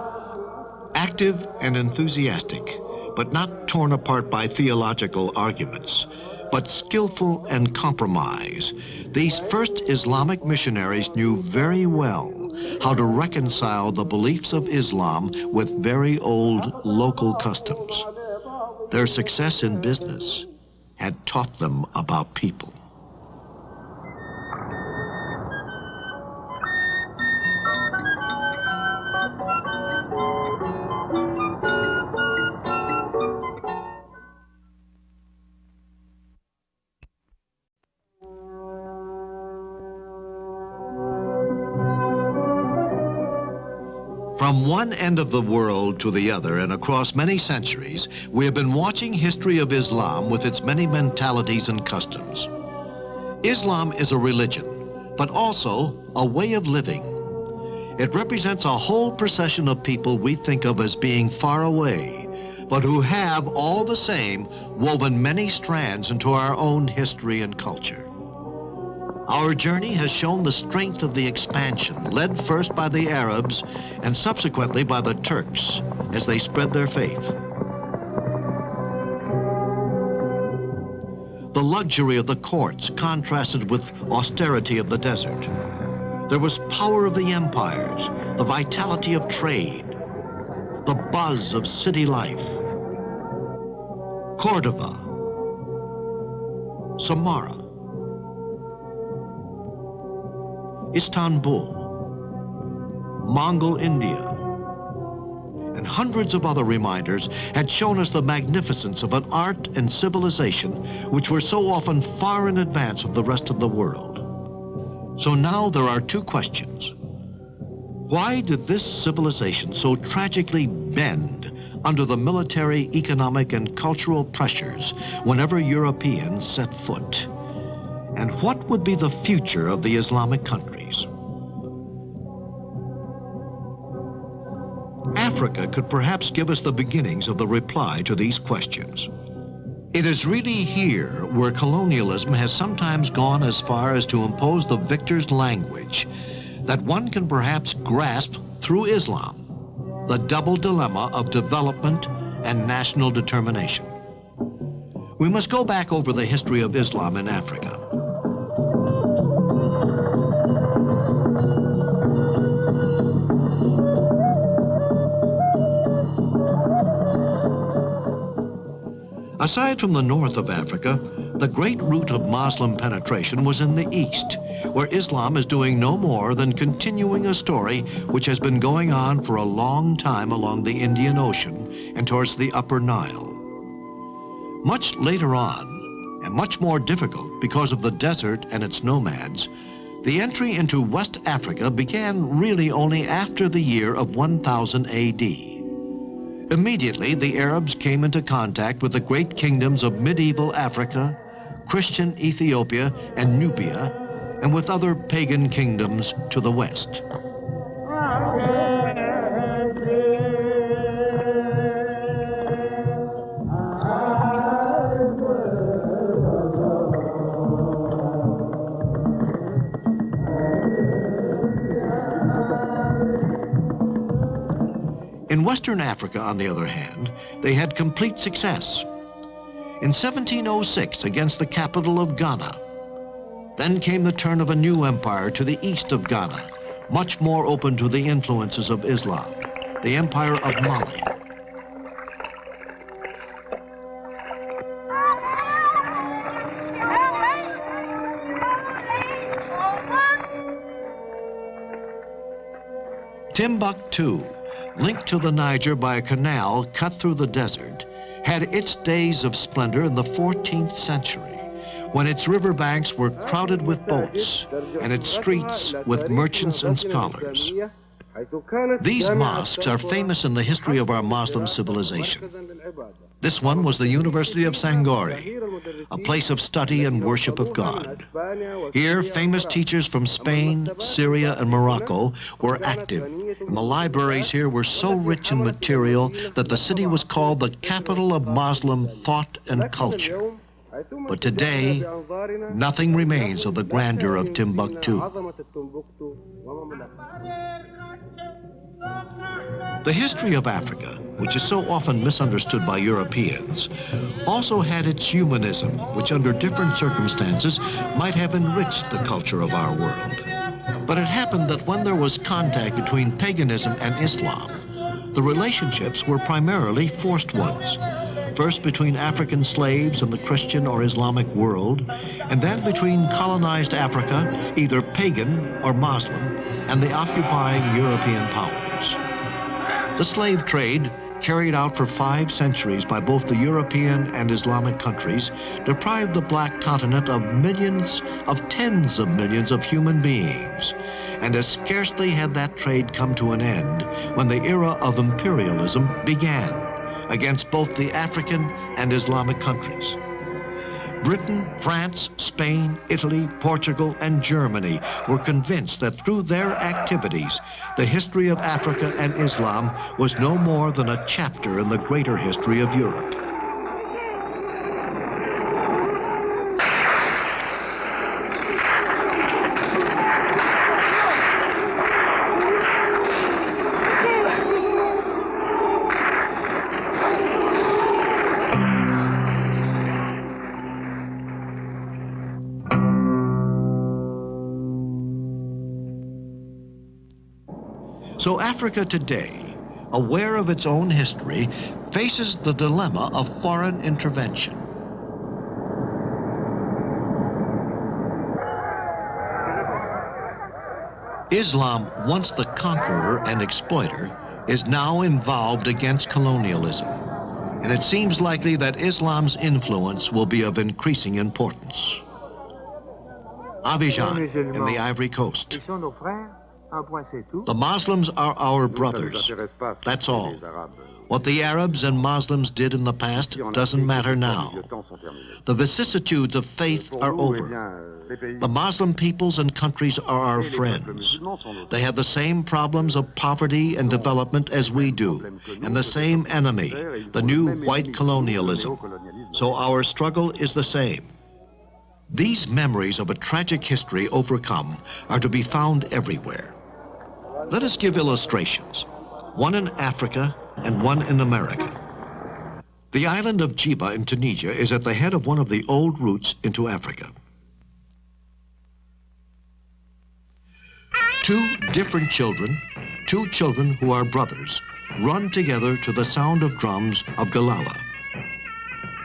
Active and enthusiastic, but not torn apart by theological arguments, but skillful and compromise, these first Islamic missionaries knew very well how to reconcile the beliefs of Islam with very old local customs. Their success in business had taught them about people. From one end of the world to the other and across many centuries, we have been watching history of Islam with its many mentalities and customs. Islam is a religion, but also a way of living. It represents a whole procession of people we think of as being far away, but who have, all the same, woven many strands into our own history and culture. Our journey has shown the strength of the expansion, led first by the Arabs and subsequently by the Turks as they spread their faith. The luxury of the courts contrasted with austerity of the desert. There was power of the empires, the vitality of trade, the buzz of city life. Cordova, Samarra, Istanbul, Mongol India, and hundreds of other reminders had shown us the magnificence of an art and civilization which were so often far in advance of the rest of the world. So now there are two questions. Why did this civilization so tragically bend under the military, economic, and cultural pressures whenever Europeans set foot? And what would be the future of the Islamic countries? Africa could perhaps give us the beginnings of the reply to these questions. It is really here where colonialism has sometimes gone as far as to impose the victor's language that one can perhaps grasp through Islam, the double dilemma of development and national determination. We must go back over the history of Islam in Africa. Aside from the north of Africa, the great route of Muslim penetration was in the east, where Islam is doing no more than continuing a story which has been going on for a long time along the Indian Ocean and towards the Upper Nile. Much later on, and much more difficult because of the desert and its nomads, the entry into West Africa began really only after the year of 1000 A.D. Immediately, the Arabs came into contact with the great kingdoms of medieval Africa, Christian Ethiopia and Nubia, and with other pagan kingdoms to the west. In Western Africa, on the other hand, they had complete success. In 1706, against the capital of Ghana. Then came the turn of a new empire to the east of Ghana, much more open to the influences of Islam, the Empire of Mali. Timbuktu, linked to the Niger by a canal cut through the desert, had its days of splendor in the 14th century, when its riverbanks were crowded with boats and its streets with merchants and scholars. These mosques are famous in the history of our Muslim civilization. This one was the University of Sangori, a place of study and worship of God. Here, famous teachers from Spain, Syria, and Morocco were active, and the libraries here were so rich in material that the city was called the capital of Muslim thought and culture. But today, nothing remains of the grandeur of Timbuktu. The history of Africa, which is so often misunderstood by Europeans, also had its humanism, which under different circumstances might have enriched the culture of our world. But it happened that when there was contact between paganism and Islam, the relationships were primarily forced ones. First between African slaves and the Christian or Islamic world, and then between colonized Africa, either pagan or Muslim, and the occupying European powers. The slave trade, carried out for 5 centuries by both the European and Islamic countries, deprived the black continent of millions, of tens of millions of human beings. And as scarcely had that trade come to an end when the era of imperialism began against both the African and Islamic countries. Britain, France, Spain, Italy, Portugal, and Germany were convinced that through their activities, the history of Africa and Islam was no more than a chapter in the greater history of Europe. So Africa today, aware of its own history, faces the dilemma of foreign intervention. Islam, once the conqueror and exploiter, is now involved against colonialism. And it seems likely that Islam's influence will be of increasing importance. Abidjan, in the Ivory Coast. The Muslims are our brothers. That's all. What the Arabs and Muslims did in the past doesn't matter now. The vicissitudes of faith are over. The Muslim peoples and countries are our friends. They have the same problems of poverty and development as we do, and the same enemy, the new white colonialism. So our struggle is the same. These memories of a tragic history overcome are to be found everywhere. Let us give illustrations, one in Africa and one in America. The island of Djiba in Tunisia is at the head of one of the old routes into Africa. 2 different children, 2 children who are brothers, run together to the sound of drums of Galala.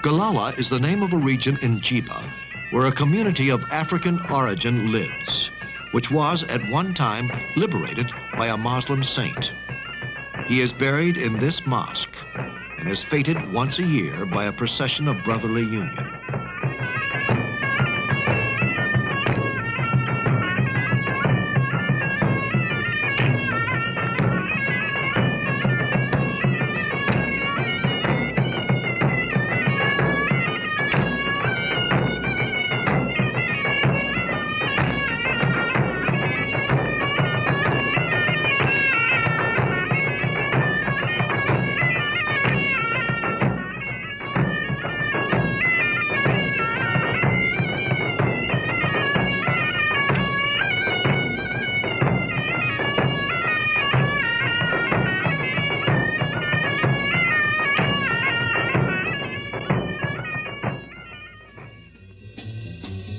Galala is the name of a region in Djiba where a community of African origin lives, which was at one time liberated by a Muslim saint. He is buried in this mosque and is feted once a year by a procession of brotherly union.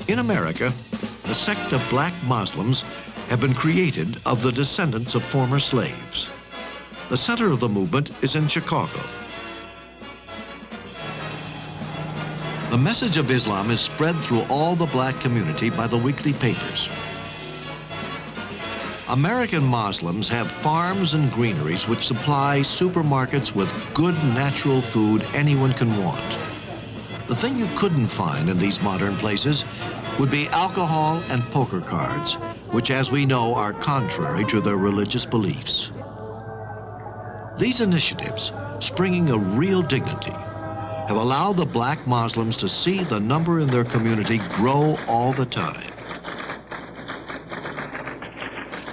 In America, a sect of black Muslims have been created of the descendants of former slaves. The center of the movement is in Chicago. The message of Islam is spread through all the black community by the weekly papers. American Muslims have farms and greeneries which supply supermarkets with good natural food anyone can want. The thing you couldn't find in these modern places would be alcohol and poker cards, which, as we know, are contrary to their religious beliefs. These initiatives, springing a real dignity, have allowed the black Muslims to see the number in their community grow all the time.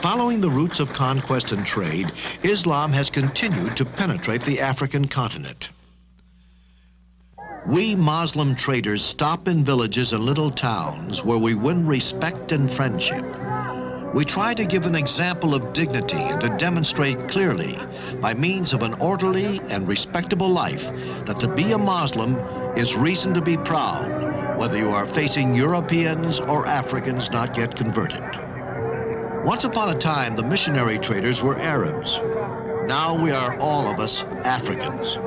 Following the routes of conquest and trade, Islam has continued to penetrate the African continent. We Muslim traders stop in villages and little towns where we win respect and friendship. We try to give an example of dignity and to demonstrate clearly, by means of an orderly and respectable life, that to be a Muslim is reason to be proud, whether you are facing Europeans or Africans not yet converted. Once upon a time, the missionary traders were Arabs. Now we are all of us Africans.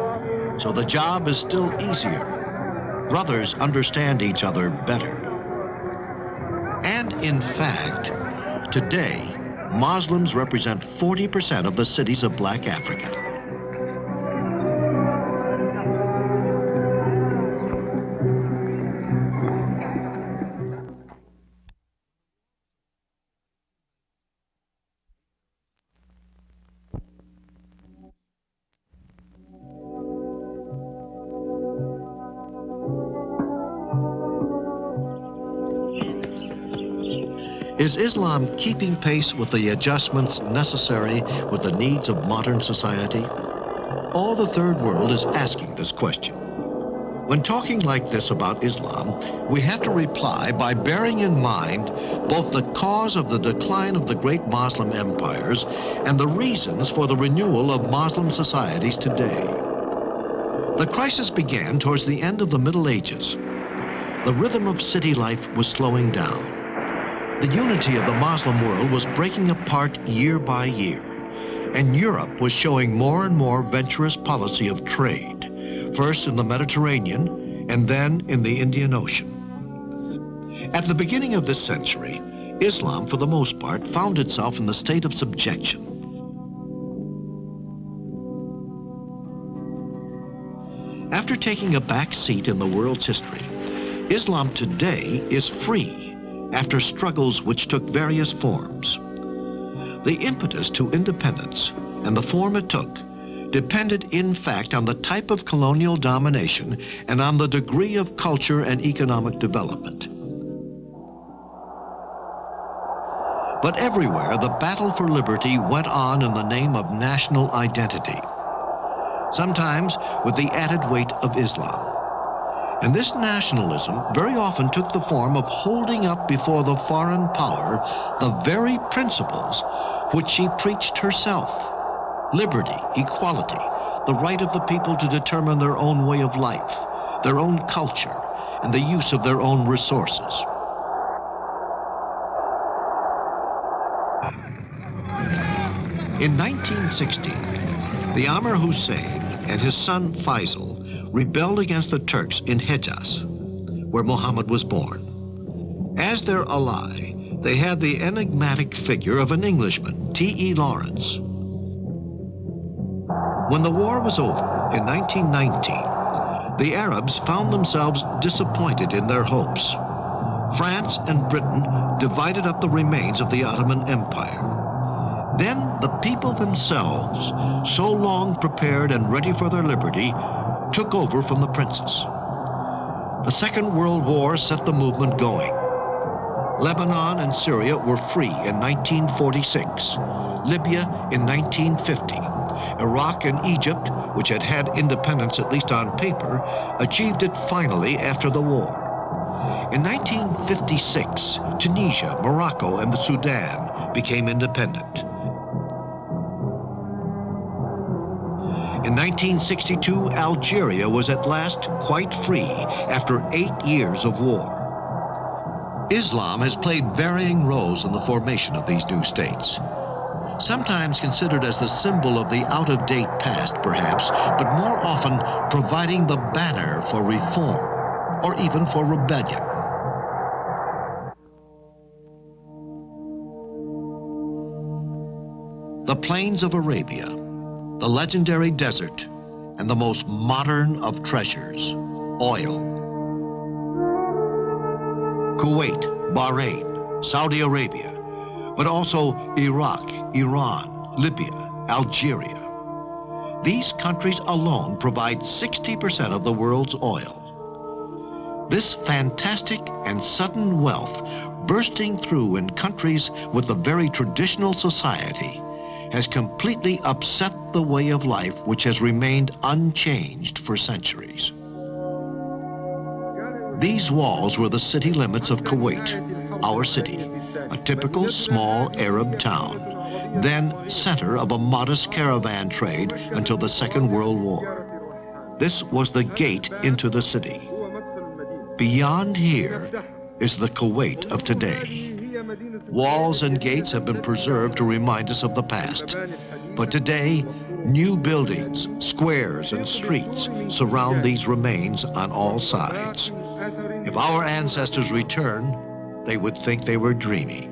So the job is still easier. Brothers understand each other better. And in fact, today, Muslims represent 40% of the cities of Black Africa. Is Islam keeping pace with the adjustments necessary with the needs of modern society? All the third world is asking this question. When talking like this about Islam, we have to reply by bearing in mind both the cause of the decline of the great Muslim empires and the reasons for the renewal of Muslim societies today. The crisis began towards the end of the Middle Ages. The rhythm of city life was slowing down. The unity of the Muslim world was breaking apart year by year, and Europe was showing more and more venturous policy of trade, first in the Mediterranean and then in the Indian Ocean. At the beginning of this century, Islam, for the most part, found itself in the state of subjection. After taking a back seat in the world's history, Islam today is free after struggles which took various forms. The impetus to independence and the form it took depended in fact on the type of colonial domination and on the degree of culture and economic development. But everywhere the battle for liberty went on in the name of national identity, sometimes with the added weight of Islam. And this nationalism very often took the form of holding up before the foreign power the very principles which she preached herself: liberty, equality, the right of the people to determine their own way of life, their own culture, and the use of their own resources. In 1916, the Amir Hussein and his son Faisal rebelled against the Turks in Hejaz, where Muhammad was born. As their ally, they had the enigmatic figure of an Englishman, T.E. Lawrence. When the war was over in 1919, the Arabs found themselves disappointed in their hopes. France and Britain divided up the remains of the Ottoman Empire. Then the people themselves, so long prepared and ready for their liberty, took over from the princes. The Second World War set the movement going. Lebanon and Syria were free in 1946, Libya in 1950. Iraq and Egypt, which had had independence at least on paper, achieved it finally after the war. In 1956, Tunisia, Morocco, and the Sudan became independent. In 1962, Algeria was at last quite free after 8 years of war. Islam has played varying roles in the formation of these new states. Sometimes considered as the symbol of the out-of-date past, perhaps, but more often providing the banner for reform, or even for rebellion. the plains of Arabia, the legendary desert, and the most modern of treasures, oil. Kuwait, Bahrain, Saudi Arabia, but also Iraq, Iran, Libya, Algeria. These countries alone provide 60% of the world's oil. This fantastic and sudden wealth bursting through in countries with a very traditional society has completely upset the way of life which has remained unchanged for centuries. These walls were the city limits of Kuwait, our city, a typical small Arab town, then center of a modest caravan trade until the Second World War. This was the gate into the city. Beyond here is the Kuwait of today. Walls and gates have been preserved to remind us of the past. But today, new buildings, squares, and streets surround these remains on all sides. If our ancestors return, they would think they were dreaming.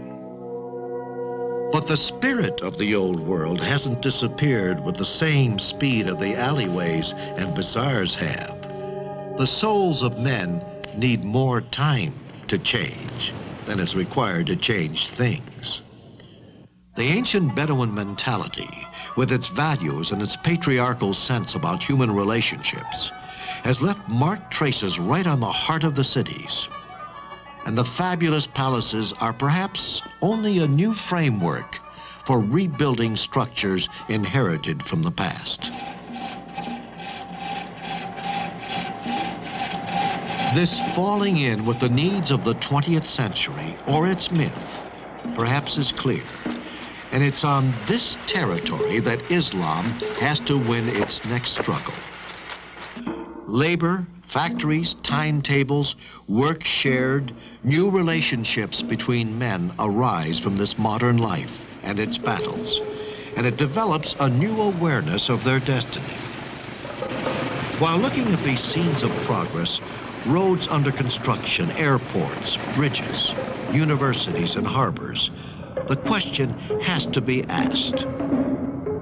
But the spirit of the old world hasn't disappeared with the same speed of the alleyways and bazaars have. The souls of men need more time to change than is required to change things. The ancient Bedouin mentality, with its values and its patriarchal sense about human relationships, has left marked traces right on the heart of the cities. And the fabulous palaces are perhaps only a new framework for rebuilding structures inherited from the past. This falling in with the needs of the 20th century, or its myth, perhaps is clear. And it's on this territory that Islam has to win its next struggle. Labor, factories, timetables, work shared, new relationships between men arise from this modern life and its battles, and it develops a new awareness of their destiny. While looking at these scenes of progress, roads under construction, airports, bridges, universities, and harbors, the question has to be asked: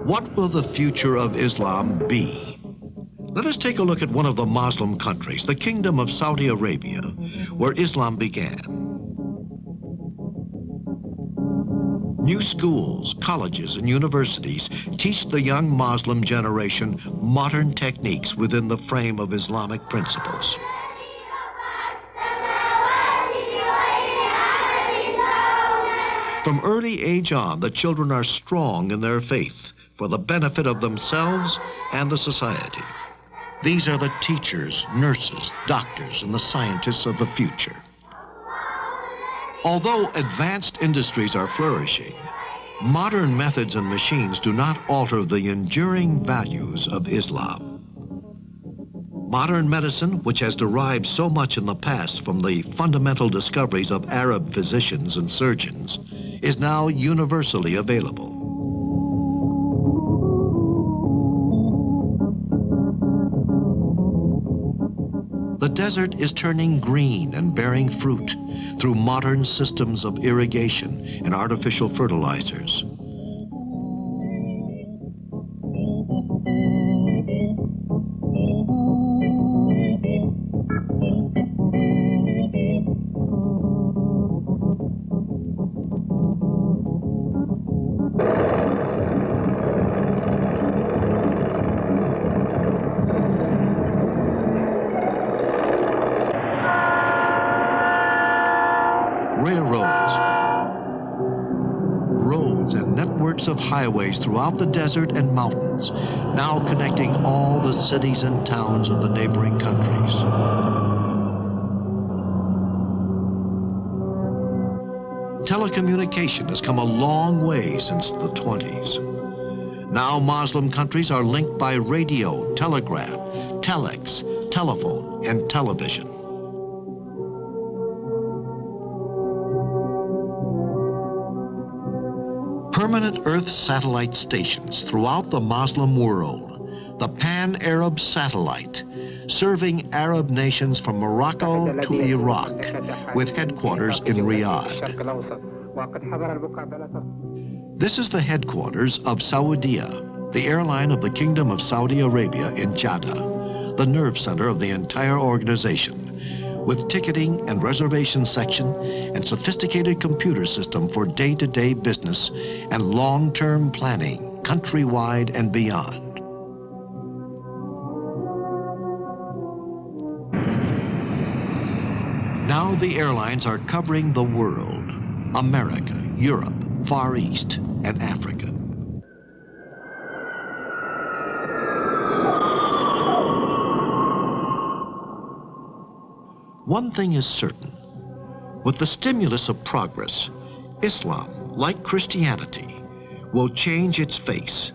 what will the future of Islam be? Let us take a look at one of the Muslim countries, the Kingdom of Saudi Arabia, where Islam began. New schools, colleges, and universities teach the young Muslim generation modern techniques within the frame of Islamic principles. From early age on, the children are strong in their faith for the benefit of themselves and the society. These are the teachers, nurses, doctors, and the scientists of the future. Although advanced industries are flourishing, modern methods and machines do not alter the enduring values of Islam. Modern medicine, which has derived so much in the past from the fundamental discoveries of Arab physicians and surgeons, is now universally available. The desert is turning green and bearing fruit through modern systems of irrigation and artificial fertilizers. Roads and networks of highways throughout the desert and mountains, now connecting all the cities and towns of the neighboring countries. Telecommunication has come a long way since the 20s. Now Muslim countries are linked by radio, telegraph, telex, telephone, and television. Permanent Earth satellite stations throughout the Muslim world, the Pan-Arab Satellite, serving Arab nations from Morocco to Iraq, with headquarters in Riyadh. This is the headquarters of Saudia, the airline of the Kingdom of Saudi Arabia in Jeddah, the nerve center of the entire organization, with ticketing and reservation section and sophisticated computer system for day-to-day business and long-term planning, countrywide and beyond. Now the airlines are covering the world: America, Europe, Far East, and Africa. One thing is certain. With the stimulus of progress, Islam, like Christianity, will change its face,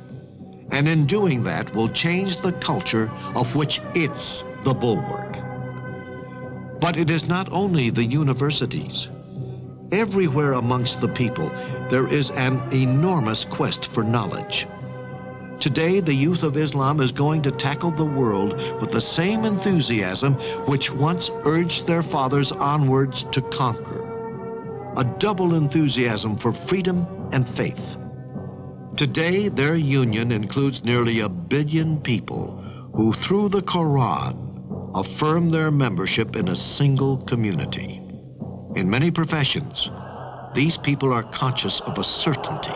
and in doing that will change the culture of which it's the bulwark. But it is not only the universities. Everywhere amongst the people, there is an enormous quest for knowledge. Today, the youth of Islam is going to tackle the world with the same enthusiasm which once urged their fathers onwards to conquer. A double enthusiasm for freedom and faith. Today, their union includes nearly 1 billion people who, through the Quran, affirm their membership in a single community. In many professions, these people are conscious of a certainty.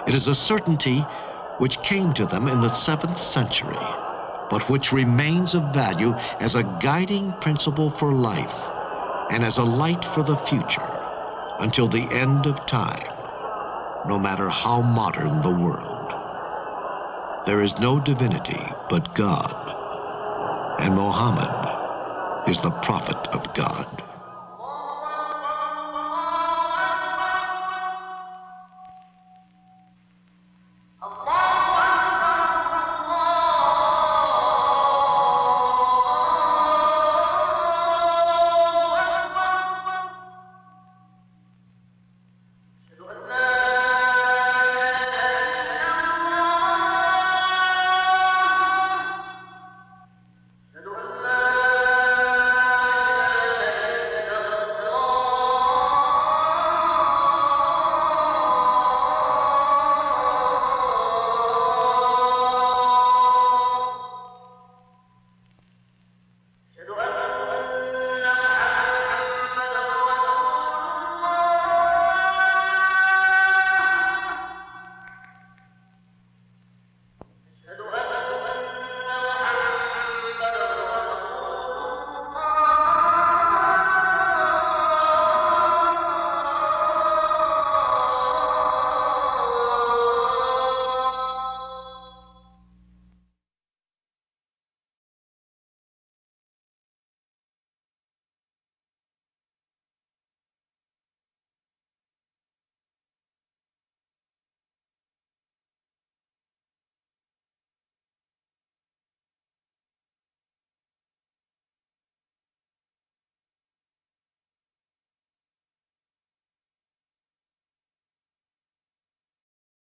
It is a certainty which came to them in the 7th century, but which remains of value as a guiding principle for life and as a light for the future until the end of time, no matter how modern the world. There is no divinity but God, and Muhammad is the prophet of God.